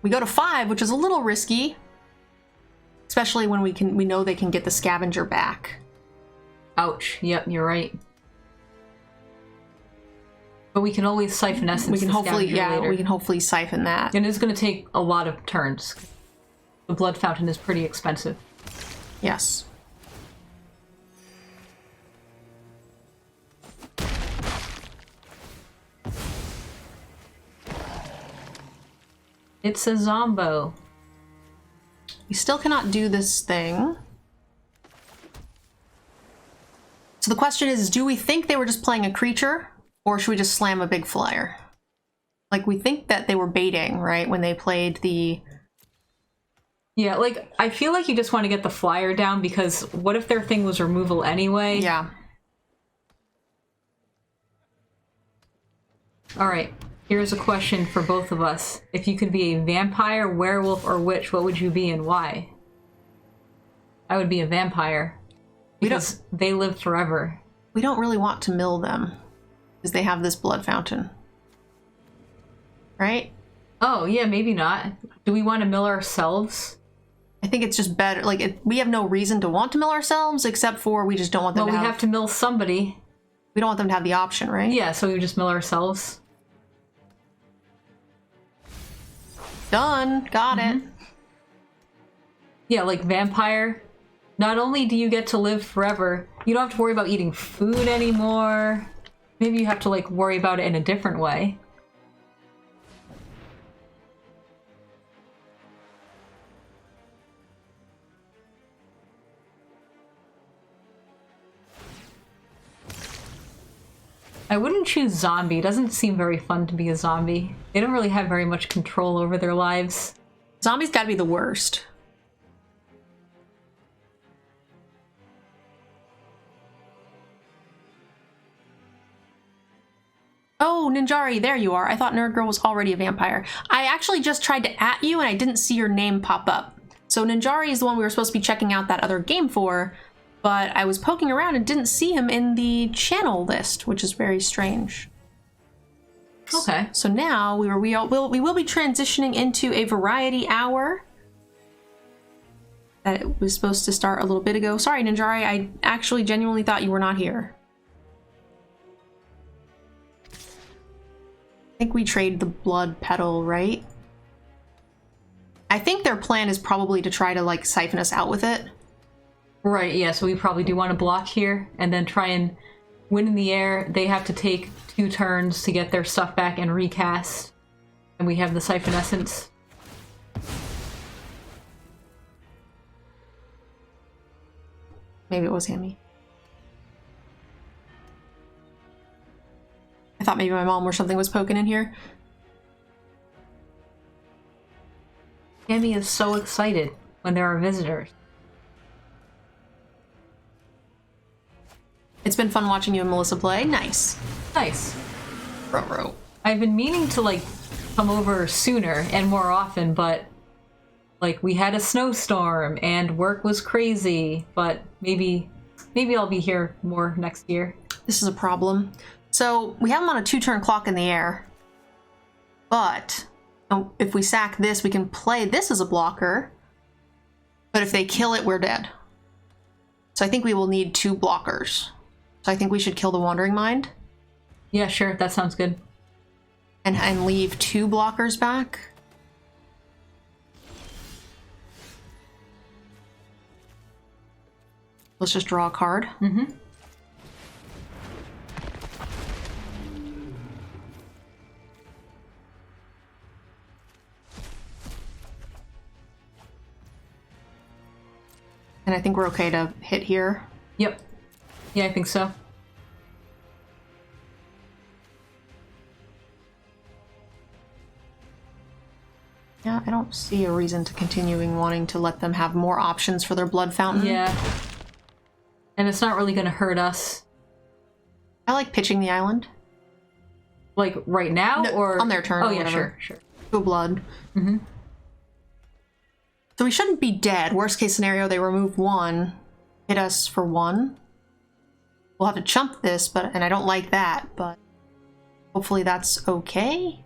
We go to 5, which is a little risky, especially when we know they can get the Scavenger back. Ouch. Yep, you're right. But we can always Siphon Essence. We can hopefully, later. we can hopefully Siphon that. And it's going to take a lot of turns. The Blood Fountain is pretty expensive. Yes. It's a zombo. We still cannot do this thing. So the question is, do we think they were just playing a creature, or should we just slam a big flyer? Like, we think that they were baiting, right, when they played the... Yeah, like, I feel like you just want to get the flyer down, because what if their thing was removal anyway? Yeah. Alright, here's a question for both of us. If you could be a vampire, werewolf, or witch, what would you be and why? I would be a vampire. Because they live forever. We don't really want to mill them, because they have this blood fountain. Right? Oh, yeah, maybe not. Do we want to mill ourselves? I think it's just better. Like, we have no reason to want to mill ourselves, except for we just don't want them to have... Well, we have to mill somebody. We don't want them to have the option, right? Yeah, so we just mill ourselves. Done. Got it. Yeah, like vampire. Not only do you get to live forever, you don't have to worry about eating food anymore. Maybe you have to, like, worry about it in a different way. I wouldn't choose zombie. It doesn't seem very fun to be a zombie. They don't really have very much control over their lives. Zombies gotta be the worst. Oh, Ninjari, there you are. I thought Nerd Girl was already a vampire. I actually just tried to @at you and I didn't see your name pop up. So Ninjari is the one we were supposed to be checking out that other game for, but I was poking around and didn't see him in the channel list, which is very strange. Okay. So now we will be transitioning into a variety hour that it was supposed to start a little bit ago. Sorry, Ninjari, I actually genuinely thought you were not here. I think we trade the blood petal, right? I think their plan is probably to try to, like, siphon us out with it. Right, yeah, so we probably do want to block here and then try and win in the air. They have to take 2 turns to get their stuff back and recast. And we have the siphon essence. Maybe it was Hammy. I thought maybe my mom or something was poking in here. Hammy is so excited when there are visitors. It's been fun watching you and Melissa play. Nice. Nice. Ruh-roh. I've been meaning to, like, come over sooner and more often, but, like, we had a snowstorm and work was crazy, but maybe I'll be here more next year. This is a problem. So we have them on a 2-turn clock in the air, but if we sack this, we can play this as a blocker, but if they kill it, we're dead. So I think we will need 2 blockers. So I think we should kill the Wandering Mind. Yeah, sure, that sounds good. And leave 2 blockers back. Let's just draw a card. Mm-hmm. And I think we're okay to hit here. Yep. Yeah, I think so. Yeah, I don't see a reason to continuing wanting to let them have more options for their blood fountain. Yeah. And it's not really going to hurt us. I like pitching the island. Like, right now? No, or on their turn. Oh, or yeah, whatever. sure. Go blood. Mm-hmm. So we shouldn't be dead. Worst case scenario, they remove 1, hit us for 1. We'll have to chump this, and I don't like that, but hopefully that's okay.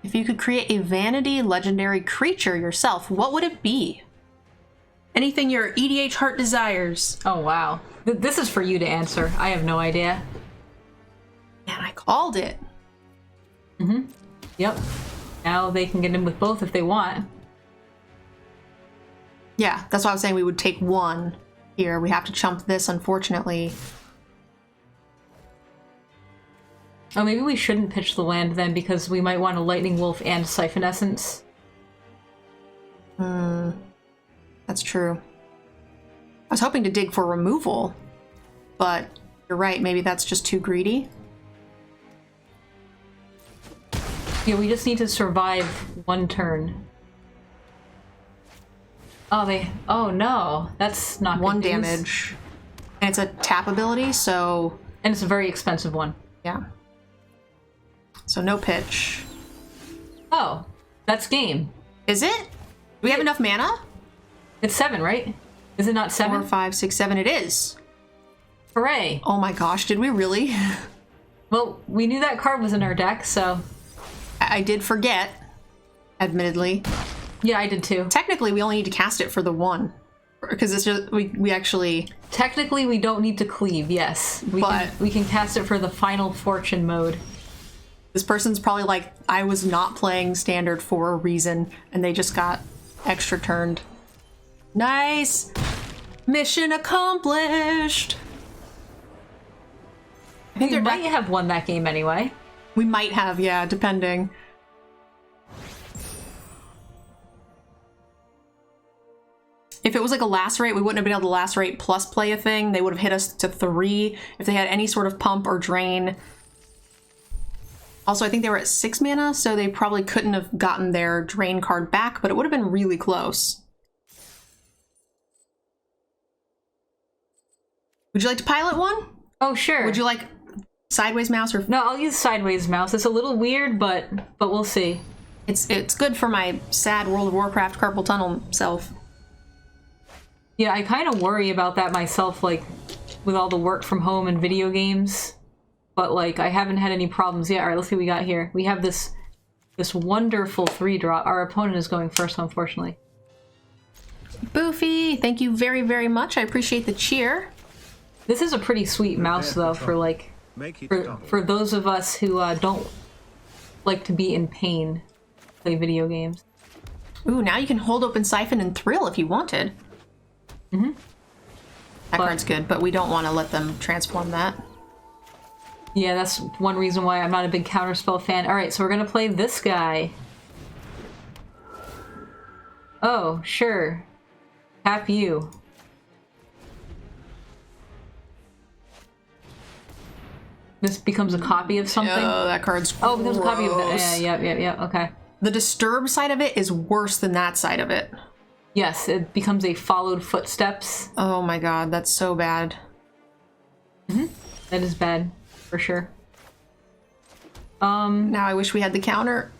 If you could create a vanity legendary creature yourself, what would it be? Anything your EDH heart desires. Oh, wow. This is for you to answer. I have no idea. Man, I called it. Yep. Now they can get in with both if they want. Yeah, that's why I was saying we would take one here. We have to chump this, unfortunately. Oh, maybe we shouldn't pitch the land then, because we might want a Lightning Wolf and Siphon Essence. That's true. I was hoping to dig for removal, but you're right, maybe that's just too greedy. Yeah, we just need to survive one turn. Oh no, that's not good One news. damage. And it's a tap ability, so... And it's a very expensive one. Yeah. So no pitch. Oh, that's game. Is it? Do we have enough mana? It's 7, right? Is it not 7? 4, 5, 6, 7. It is. Hooray. Oh my gosh, did we really? Well, we knew that card was in our deck, so... I did forget, admittedly. Yeah, I did too. Technically, we only need to cast it for the one. Because it's just, we actually... Technically, we don't need to cleave, yes. We can cast it for the Final Fortune mode. This person's probably like, I was not playing standard for a reason, and they just got extra turned. Nice! Mission accomplished! I think We they're might have won that game anyway. We might have, yeah, depending. If it was like a lacerate, we wouldn't have been able to lacerate plus play a thing. They would have hit us to 3 if they had any sort of pump or drain. Also, I think they were at 6 mana, so they probably couldn't have gotten their drain card back, but it would have been really close. Would you like to pilot one? Oh, sure. Would you like sideways mouse or... No, I'll use sideways mouse. It's a little weird, but we'll see. It's good for my sad World of Warcraft carpal tunnel self. Yeah, I kind of worry about that myself, like, with all the work from home and video games. But, like, I haven't had any problems yet. Alright, let's see what we got here. We have this wonderful 3-drop. Our opponent is going first, unfortunately. Boofy, thank you very, very much. I appreciate the cheer. This is a pretty sweet mouse, though, for, like... For those of us who don't like to be in pain, play video games. Ooh, now you can hold open Siphon and Thrill if you wanted. That card's good, but we don't want to let them transform that. Yeah, that's one reason why I'm not a big Counterspell fan. Alright, so we're gonna play this guy. Oh, sure. Tap you. This becomes a copy of something? Oh, that card's Oh, it becomes a copy of that. Yeah, yep, okay. The Disturb side of it is worse than that side of it. Yes, it becomes a followed footsteps. Oh my god, that's so bad. That is bad, for sure. Now I wish we had the counter.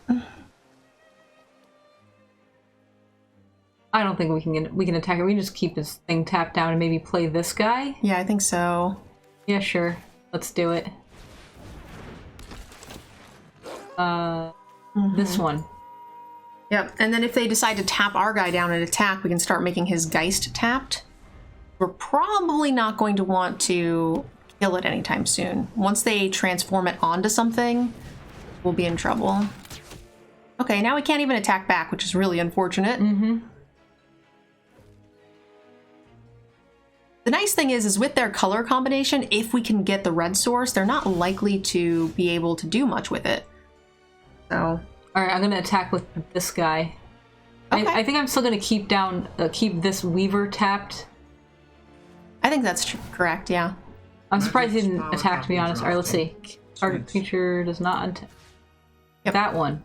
I don't think we can attack it. We can just keep this thing tapped down and maybe play this guy. Yeah, I think so. Yeah, sure. Let's do it. This one. Yep, and then if they decide to tap our guy down and attack, we can start making his Geist tapped. We're probably not going to want to kill it anytime soon. Once they transform it onto something, we'll be in trouble. Okay, now we can't even attack back, which is really unfortunate. The nice thing is with their color combination, if we can get the red source, they're not likely to be able to do much with it. So... Alright, I'm gonna attack with this guy. Okay. I think I'm still gonna keep this Weaver tapped. I think that's correct, yeah. I'm surprised he didn't attack, to be honest. Alright, let's see. Target creature does not attack. Yep. That one.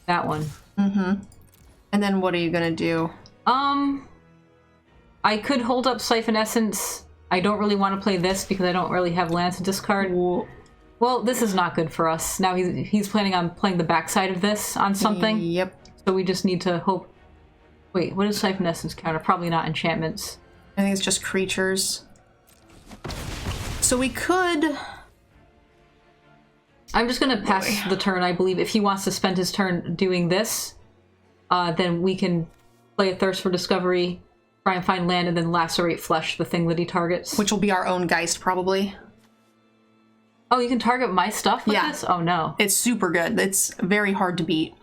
That one. And then what are you gonna do? I could hold up Siphon Essence. I don't really want to play this because I don't really have lands to discard. Well, this is not good for us. Now he's planning on playing the backside of this on something. Yep. So we just need to hope... Wait, what is Siphon Essence counter? Probably not enchantments. I think it's just creatures. So we could... I'm just gonna pass the turn, I believe. If he wants to spend his turn doing this, then we can play a Thirst for Discovery, try and find land, and then Lacerate Flesh, the thing that he targets. Which will be our own Geist, probably. Oh, you can target my stuff with this? Oh, no. It's super good. It's very hard to beat.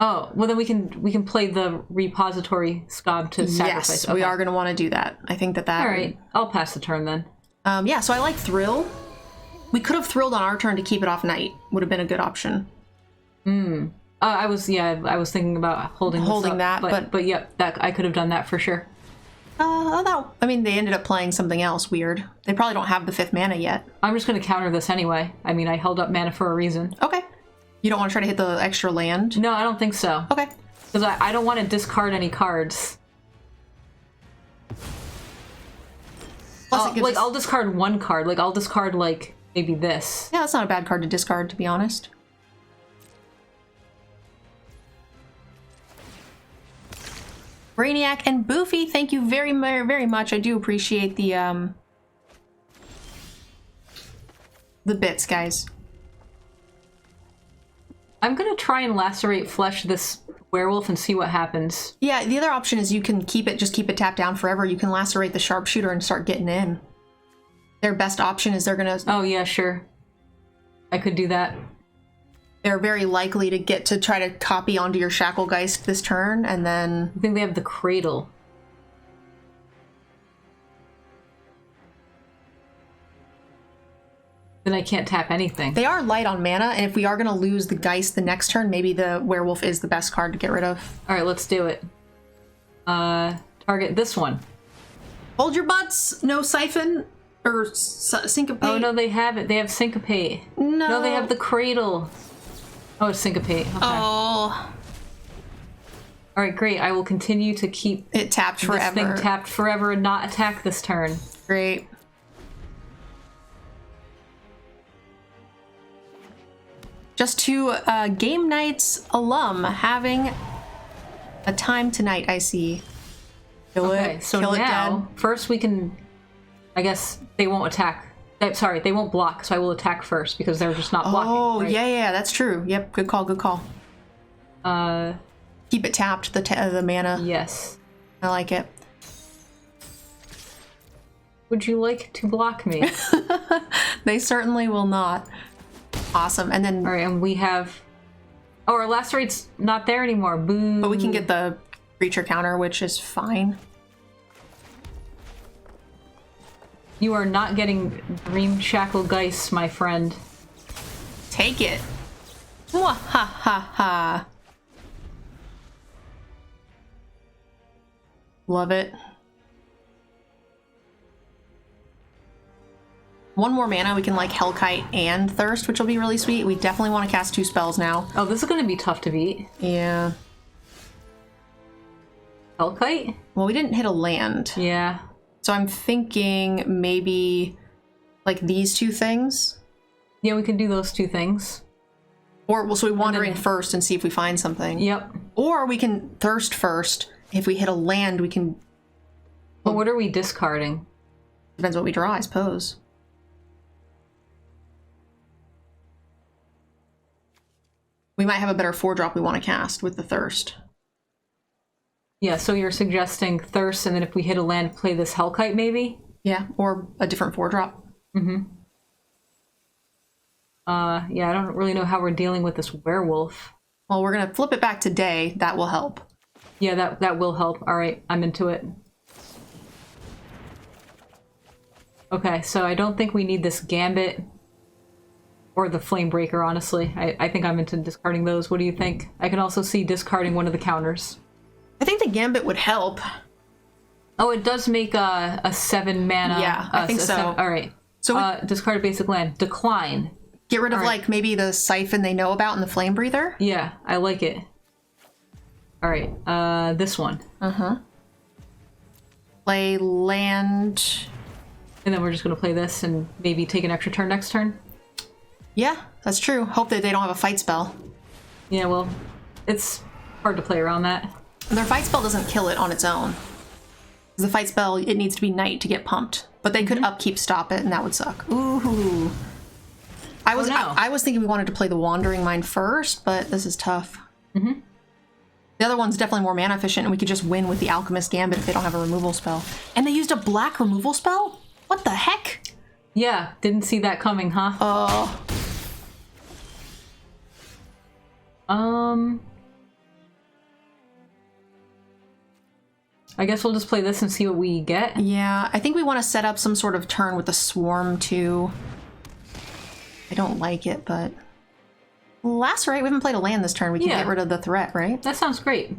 Oh, well then we can play the repository scob to sacrifice. Yes, we are going to want to do that. I think that. All right, I'll pass the turn then. Yeah, so I like Thrill. We could have Thrilled on our turn to keep it off Night. Would have been a good option. I was thinking about holding that, but yep, that I could have done that for sure. No. I mean, they ended up playing something else weird. They probably don't have the 5th mana yet. I'm just going to counter this anyway. I mean, I held up mana for a reason. Okay. You don't want to try to hit the extra land? No, I don't think so. Okay. Because I don't want to discard any cards. Plus I'll discard one card. Like, I'll discard, like, maybe this. Yeah, that's not a bad card to discard, to be honest. Brainiac and Boofy, thank you very, very much. I do appreciate the bits, guys. I'm gonna try and lacerate flesh this werewolf and see what happens. Yeah, the other option is you can keep it tapped down forever. You can lacerate the sharpshooter and start getting in. Their best option is they're gonna... Oh, yeah, sure. I could do that. They're very likely to get to try to copy onto your Shacklegeist this turn, and then... I think they have the Cradle. Then I can't tap anything. They are light on mana, and if we are going to lose the Geist the next turn, maybe the Werewolf is the best card to get rid of. Alright, let's do it. Target this one. Hold your butts! No Siphon or Syncopate. Oh, no, they have it. They have Syncopate. No, they have the Cradle. Oh, it's Syncopate. Okay. Oh. Alright, great. I will continue to keep it tapped forever. This thing tapped forever and not attack this turn. Great. Just two Game Nights alum having a time tonight, I see. Kill it. So Kill now, it first we can... I guess they won't attack. Sorry, they won't block, so I will attack first because they're just not blocking. Oh, right? yeah, that's true. Yep, good call, good call. Keep it tapped, the mana. Yes. I like it. Would you like to block me? They certainly will not. Awesome, and then... Alright, and we have... Oh, our lacerate's not there anymore. Boo. But we can get the creature counter, which is fine. You are not getting Dream Shackle Geist, my friend. Take it. Mwah, ha ha ha. Love it. One more mana, we can like Hellkite and Thirst, which will be really sweet. We definitely want to cast 2 spells now. Oh, this is going to be tough to beat. Yeah. Hellkite? Well, we didn't hit a land. Yeah. So I'm thinking maybe like these 2 things. Yeah, we can do those 2 things. Or well, so we wander in first and see if we find something. Yep. Or we can Thirst first. If we hit a land, we can... But what are we discarding? Depends what we draw, I suppose. We might have a better 4-drop we want to cast with the Thirst. Yeah, so you're suggesting Thirst, and then if we hit a land, play this Hellkite, maybe? Yeah, or a different 4-drop. Mm-hmm. Yeah, I don't really know how we're dealing with this werewolf. Well, we're gonna flip it back to day. That will help. Yeah, that will help. Alright, I'm into it. Okay, so I don't think we need this Gambit or the Flamebreaker, honestly. I think I'm into discarding those. What do you think? I can also see discarding one of the counters. I think the Gambit would help. Oh, it does make a 7 mana. Yeah, I think so. Alright. So discard a basic land. Decline. Get rid of like maybe the Siphon they know about and the Flame Breather? Yeah, I like it. Alright, this one. Uh-huh. Play land. And then we're just gonna play this and maybe take an extra turn next turn? Yeah, that's true. Hope that they don't have a fight spell. Yeah, well, it's hard to play around that. And their fight spell doesn't kill it on its own. The fight spell, it needs to be night to get pumped. But they could upkeep stop it, and that would suck. Ooh. I was thinking we wanted to play the Wandering Mind first, but this is tough. Mm-hmm. The other one's definitely more mana efficient, and we could just win with the Alchemist Gambit if they don't have a removal spell. And they used a black removal spell? What the heck? Yeah, didn't see that coming, huh? Oh. I guess we'll just play this and see what we get. Yeah, I think we want to set up some sort of turn with the swarm too. I don't like it, but lacerate. We haven't played a land this turn. We can get rid of the threat, right? That sounds great.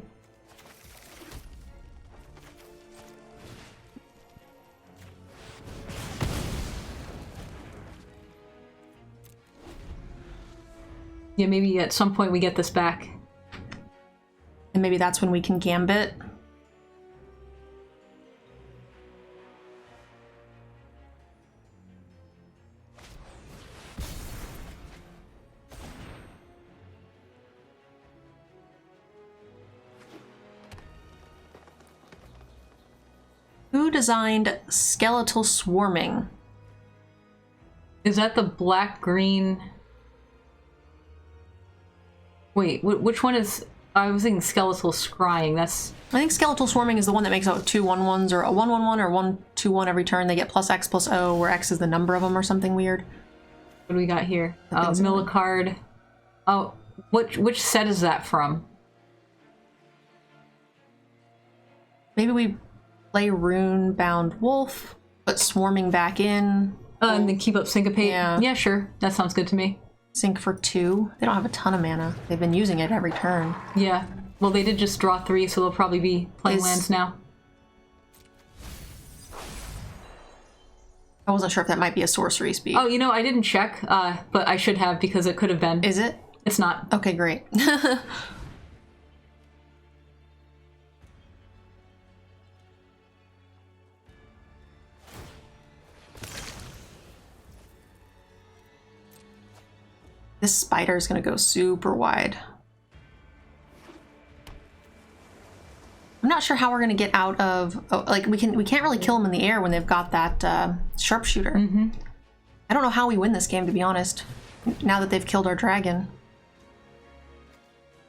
Yeah, maybe at some point we get this back. And maybe that's when we can gambit. Who designed skeletal swarming? Is that the black-green... Wait, which one is... I was thinking skeletal scrying, that's... I think skeletal swarming is the one that makes out 2 1/1s or a 1/1/1 or 1/2/1 every turn. They get plus X plus O, where X is the number of them or something weird. What do we got here? Mila card. Oh, which set is that from? Maybe we play Rune-bound Wolf, put swarming back in. And then keep up Syncopate? Yeah, sure. That sounds good to me. Sync for 2. They don't have a ton of mana. They've been using it every turn. Yeah. Well, they did just draw 3, so they'll probably be playing lands now. I wasn't sure if that might be a sorcery speed. Oh, you know, I didn't check, but I should have because it could have been. Is it? It's not. Okay, great. This spider is going to go super wide. I'm not sure how we're going to get out of... Oh, like, we can't really kill them in the air when they've got that sharpshooter. I don't know how we win this game, to be honest, now that they've killed our dragon.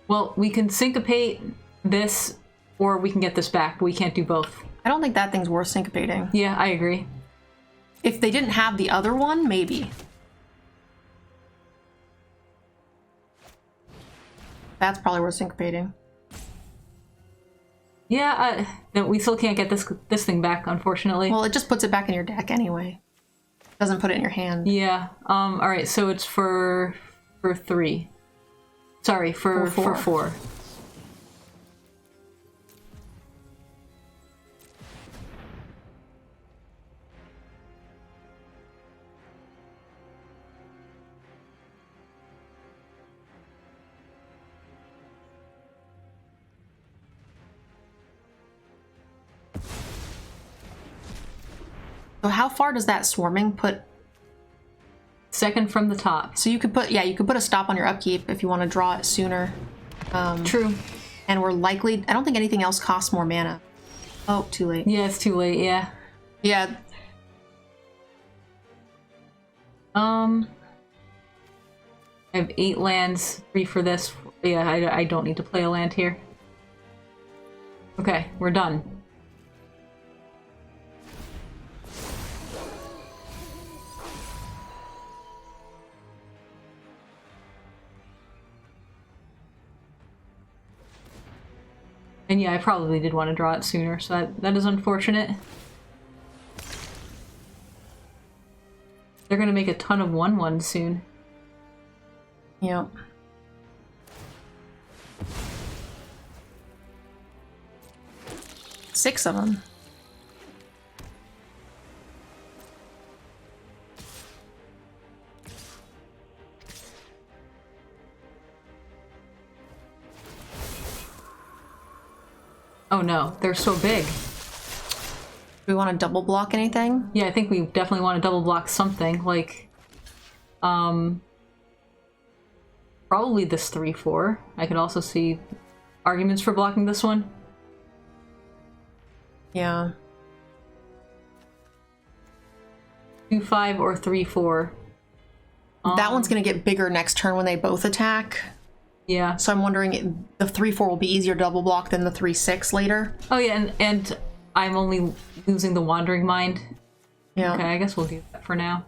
Well, we can syncopate this, or we can get this back, but we can't do both. I don't think that thing's worth syncopating. Yeah, I agree. If they didn't have the other one, maybe. That's probably worth syncopating. Yeah, we still can't get this thing back, unfortunately. Well, it just puts it back in your deck anyway. Doesn't put it in your hand. Yeah. All right. So it's for 3. Sorry, for 4. So how far does that swarming put? Second from the top. So you could put, yeah, you could put a stop on your upkeep if you want to draw it sooner. True. And we're likely, I don't think anything else costs more mana. Oh, too late. Yeah, it's too late, yeah. Yeah. I have 8 lands, 3 for this. Yeah, I don't need to play a land here. Okay, we're done. And yeah, I probably did want to draw it sooner, so that is unfortunate. They're gonna make a ton of 1/1s soon. Yep. Six of them. Oh no, they're so big. Do we want to double block anything? Yeah, I think we definitely want to double block something, like, probably this 3/4. I could also see arguments for blocking this one. Yeah. 2/5 or 3/4. That one's going to get bigger next turn when they both attack. Yeah. So I'm wondering if the 3/4 will be easier to double block than the 3/6 later. Oh yeah, and I'm only losing the Wandering Mind. Yeah. Okay, I guess we'll do that for now.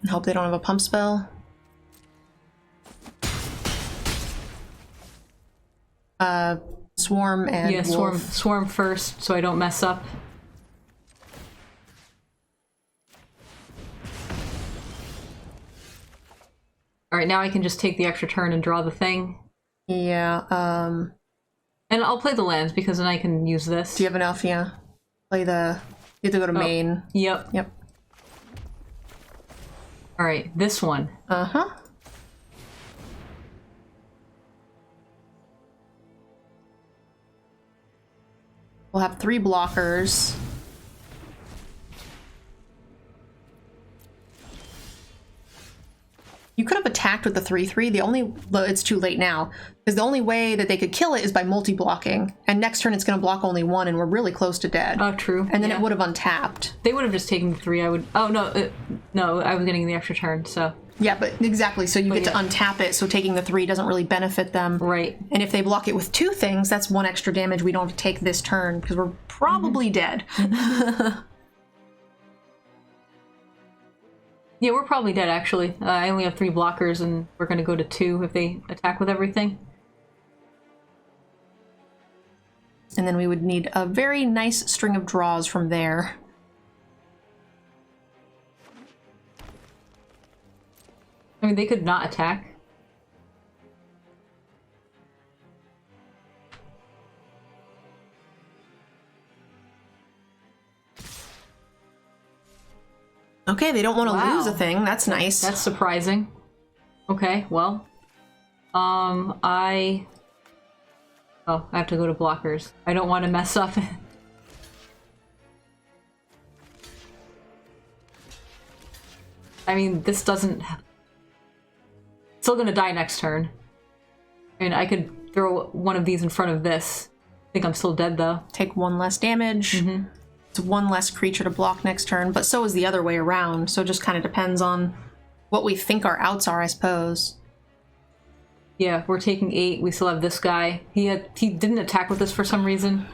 I hope they don't have a pump spell. Swarm and yeah, wolf. swarm first, so I don't mess up. All right, now I can just take the extra turn and draw the thing. Yeah. And I'll play the lands because then I can use this. Do you have enough? Yeah. Play the. You have to go to main. Yep. Yep. All right, this one. Uh-huh. We'll have 3 blockers. You could have attacked with the 3/3. It's too late now because the only way that they could kill it is by multi-blocking. And next turn it's going to block only 1, and we're really close to dead. Oh, true. And then it would have untapped. They would have just taken 3. I would. Oh no, no, I was getting the extra turn. So. Yeah, but exactly. So you get to untap it. So taking the 3 doesn't really benefit them. Right. And if they block it with 2 things, that's 1 extra damage we don't have to take this turn because we're probably dead. Yeah, we're probably dead, actually. I only have 3 blockers, and we're going to go to 2 if they attack with everything. And then we would need a very nice string of draws from there. I mean, they could not attack. Okay, they don't want to lose a thing. That's nice. That's surprising. Okay, well. I have to go to blockers. I don't want to mess up. I mean, this doesn't... Still gonna die next turn. I mean, I could throw one of these in front of this. I think I'm still dead, though. Take 1 less damage. It's 1 less creature to block next turn, but so is the other way around. So it just kind of depends on what we think our outs are, I suppose. Yeah, we're taking 8. We still have this guy. He didn't attack with us for some reason.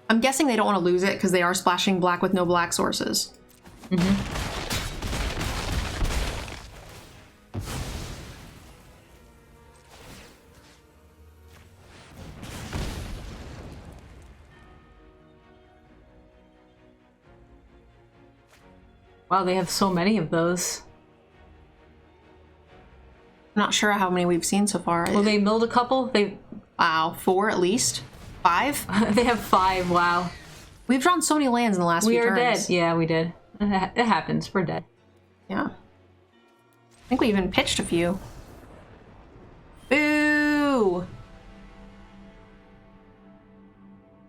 I'm guessing they don't want to lose it because they are splashing black with no black sources. Wow, they have so many of those. I'm not sure how many we've seen so far. Well, they milled a couple. Wow, 4 at least? 5? They have 5, wow. We've drawn so many lands in the last few turns. We are dead. Yeah, we did. It happens. We're dead. Yeah. I think we even pitched a few. Boo!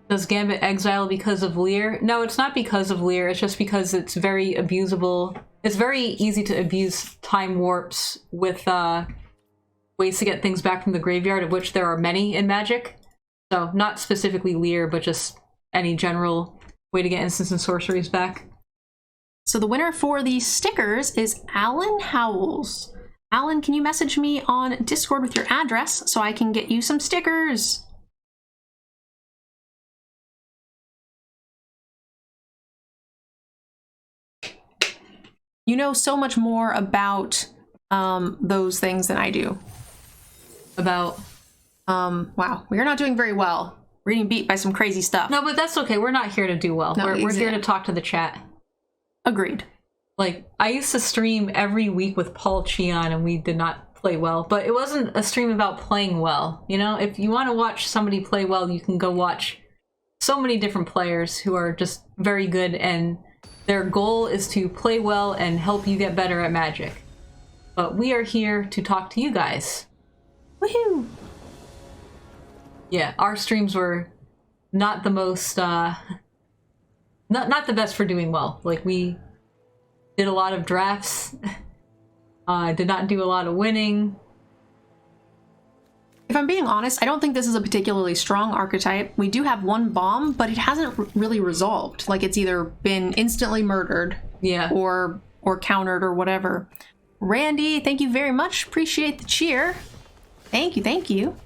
Does Gambit exile because of Lear? No, it's not because of Lear. It's just because it's very abusable. It's very easy to abuse time warps with ways to get things back from the graveyard, of which there are many in Magic. So not specifically Lear, but just any general way to get instants and sorceries back. So the winner for the stickers is Alan Howells. Alan, can you message me on Discord with your address so I can get you some stickers? You know so much more about those things than I do. About? Wow, we're not doing very well. We're getting beat by some crazy stuff. No, but that's okay. We're not here to do well. No, we're here to talk to the chat. Agreed. Like, I used to stream every week with Paul Cheon and we did not play well, but it wasn't a stream about playing well. You know, if you want to watch somebody play well, you can go watch so many different players who are just very good, and their goal is to play well and help you get better at Magic. But we are here to talk to you guys. Woohoo! Yeah, our streams were not the most, not the best for doing well. Like, we did a lot of drafts, did not do a lot of winning. If I'm being honest, I don't think this is a particularly strong archetype. We do have 1 bomb, but it hasn't really resolved. Like, it's either been instantly murdered, yeah, or countered or whatever. Randy, thank you very much. Appreciate the cheer. Thank you, thank you.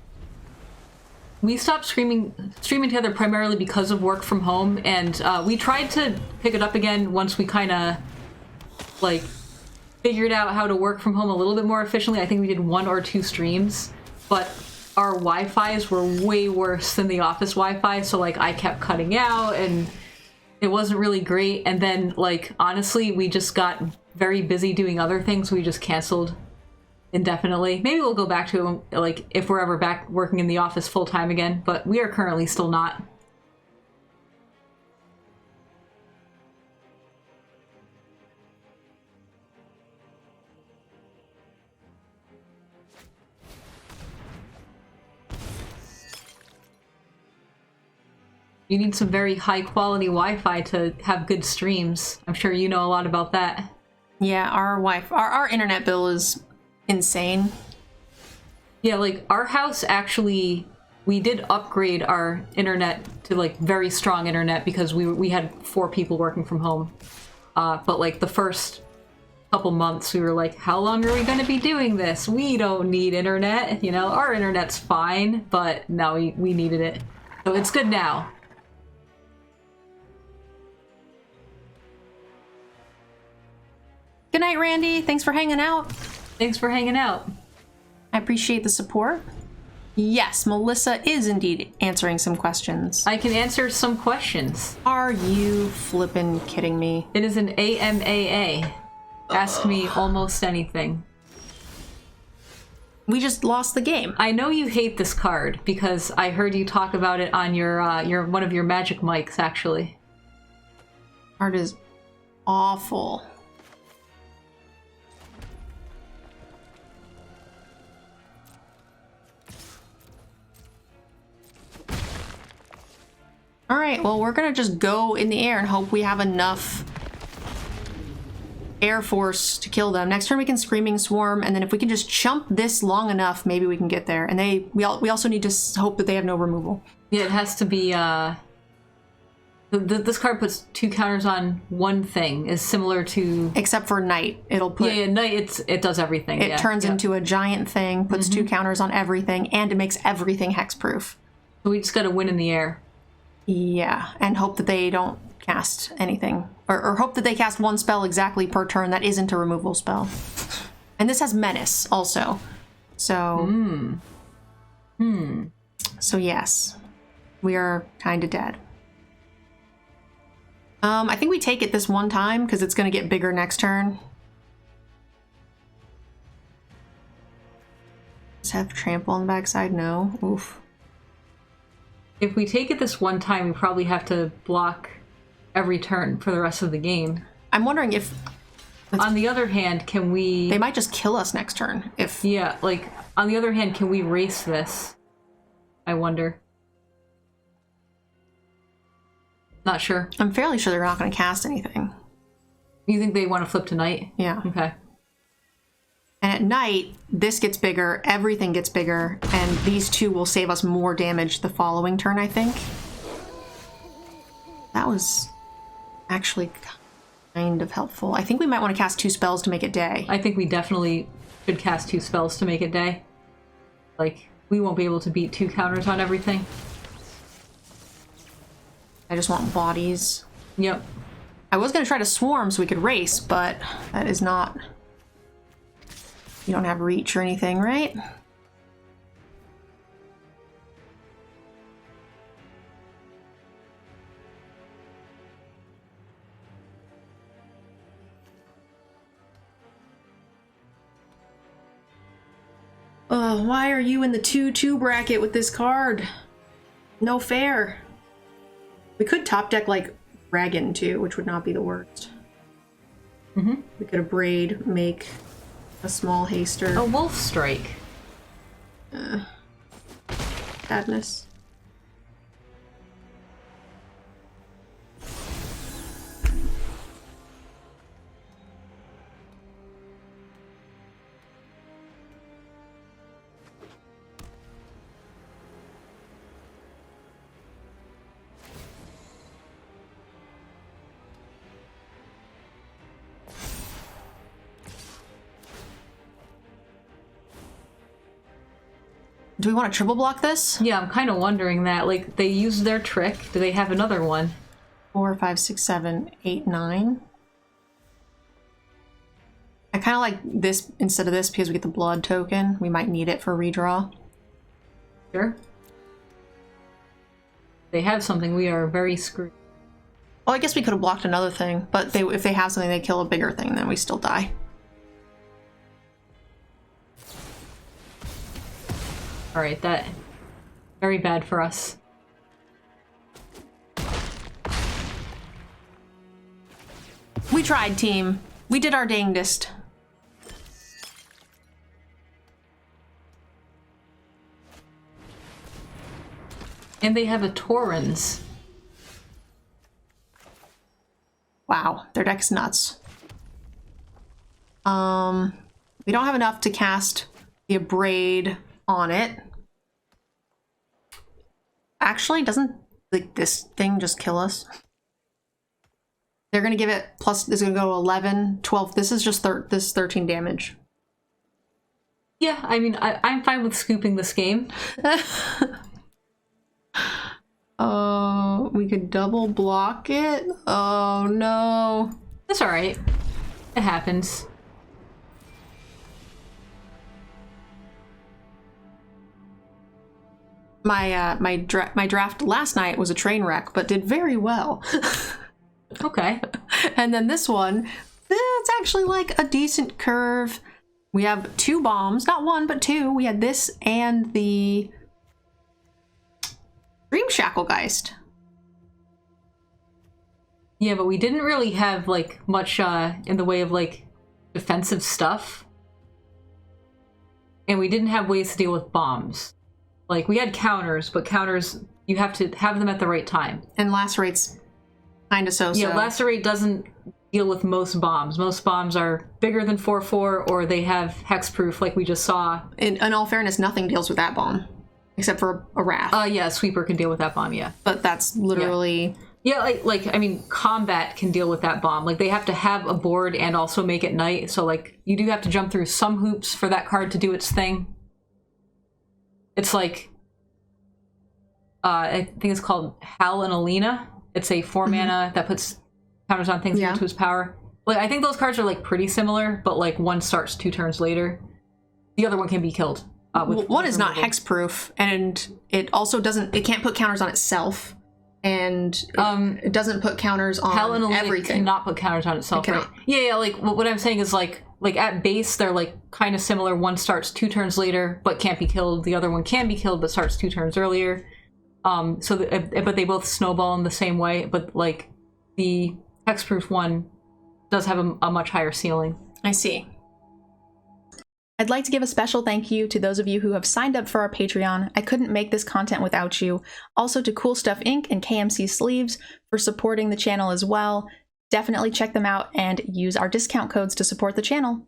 We stopped streaming together primarily because of work from home, and we tried to pick it up again once we kind of, like, figured out how to work from home a little bit more efficiently. I think we did 1 or 2 streams, but our Wi-Fi's were way worse than the office Wi-Fi, so like I kept cutting out and it wasn't really great. And then like honestly, we just got very busy doing other things. We just canceled indefinitely. Maybe we'll go back to like if we're ever back working in the office full time again, but we are currently still not. You need some very high quality Wi-Fi to have good streams. I'm sure you know a lot about that. Yeah, our internet bill is insane. Yeah, like our house actually, we did upgrade our internet to like very strong internet because we had 4 people working from home. But like the first couple months we were like, how long are we going to be doing this? We don't need internet, you know, our internet's fine, but no, we needed it. So it's good now. Good night, Randy. Thanks for hanging out. Thanks for hanging out. I appreciate the support. Yes, Melissa is indeed answering some questions. I can answer some questions. Are you flippin' kidding me? It is an AMAA. Ask me almost anything. We just lost the game. I know you hate this card because I heard you talk about it on your one of your magic mics, actually. Card is awful. All right, well, we're gonna just go in the air and hope we have enough air force to kill them. Next turn we can Screaming Swarm, and then if we can just chump this long enough, maybe we can get there. And we also need to hope that they have no removal. Yeah, it has to be, this card puts 2 counters on one thing, is similar to... Except for Night. It'll put... Yeah, Night, it does everything. It turns into a giant thing, puts 2 counters on everything, and it makes everything hexproof. So we just gotta win in the air. Yeah, and hope that they don't cast anything. Or hope that they cast 1 spell exactly per turn that isn't a removal spell. And this has Menace, also. So... So yes. We are kinda dead. I think we take it this one time, because it's gonna get bigger next turn. Does it have Trample on the backside? No. Oof. If we take it this one time, we probably have to block every turn for the rest of the game. I'm wondering if... On the other hand, can we... They might just kill us next turn, if... Yeah, like, on the other hand, can we race this? I wonder. Not sure. I'm fairly sure they're not going to cast anything. You think they want to flip to Night? Yeah. Okay. And at Night, this gets bigger, everything gets bigger, and these 2 will save us more damage the following turn, I think. That was actually kind of helpful. I think we might want to cast 2 spells to make it day. I think we definitely should cast 2 spells to make it day. Like, we won't be able to beat 2 counters on everything. I just want bodies. Yep. I was going to try to swarm so we could race, but that is not... You don't have reach or anything, right? Oh, why are you in the 2-2 bracket with this card? No fair. We could top deck like Dragon too, which would not be the worst. We could Abrade, make a small haster. A Wolf Strike. Sadness. Do we want to triple block this? Yeah, I'm kind of wondering that. Like, they used their trick. Do they have another one? 4, 4, 5, 6, 7, 8, 9. I kind of like this instead of this because we get the blood token. We might need it for redraw. Sure. They have something, we are very screwed. Well, I guess we could have blocked another thing, but if they have something, they kill a bigger thing, then we still die. Alright, that... very bad for us. We tried, team. We did our dangdest. And they have a Torrens. Wow, their deck's nuts. We don't have enough to cast the Abrade on it. Actually, doesn't like this thing just kill us? They're gonna give it plus, it's gonna go 11, 12. This is just this 13 damage. Yeah, I mean, I'm fine with scooping this game. We could double block it? Oh no. That's alright. It happens. My draft last night was a train wreck, but did very well. Okay. And then this one, it's actually like a decent curve. We have 2 bombs, not 1, but 2. We had this and the Dream Shacklegeist. Yeah, but we didn't really have, like, much in the way of, like, defensive stuff. And we didn't have ways to deal with bombs. Like, we had counters, but counters, you have to have them at the right time. And Lacerate's kind of so-so. Yeah, Lacerate doesn't deal with most bombs. Most bombs are bigger than 4/4, or they have hexproof, like we just saw. In all fairness, nothing deals with that bomb. Except for a Wrath. Yeah, Sweeper can deal with that bomb, yeah. But that's literally... Yeah, I mean, Combat can deal with that bomb. Like, they have to have a board and also make it night, so, like, you do have to jump through some hoops for that card to do its thing. It's like... I think it's called Hal and Alina. It's a 4-mana that puts counters on things into his power. Like, I think those cards are, like, pretty similar, but, like, one starts 2 turns later. The other one can be killed. One is not hexproof, and it also doesn't... It can't put counters on itself, and it doesn't put counters on Hal and Alina everything. cannot put counters on itself, right? Yeah, like, what I'm saying is, like at base, they're, like, kind of similar. One starts 2 turns later, but can't be killed. The other one can be killed, but starts 2 turns earlier. But they both snowball in the same way, but, like, the hexproof one does have a much higher ceiling. I see. I'd like to give a special thank you to those of you who have signed up for our Patreon. I couldn't make this content without you. Also to Cool Stuff Inc. and KMC Sleeves for supporting the channel as well. Definitely check them out and use our discount codes to support the channel.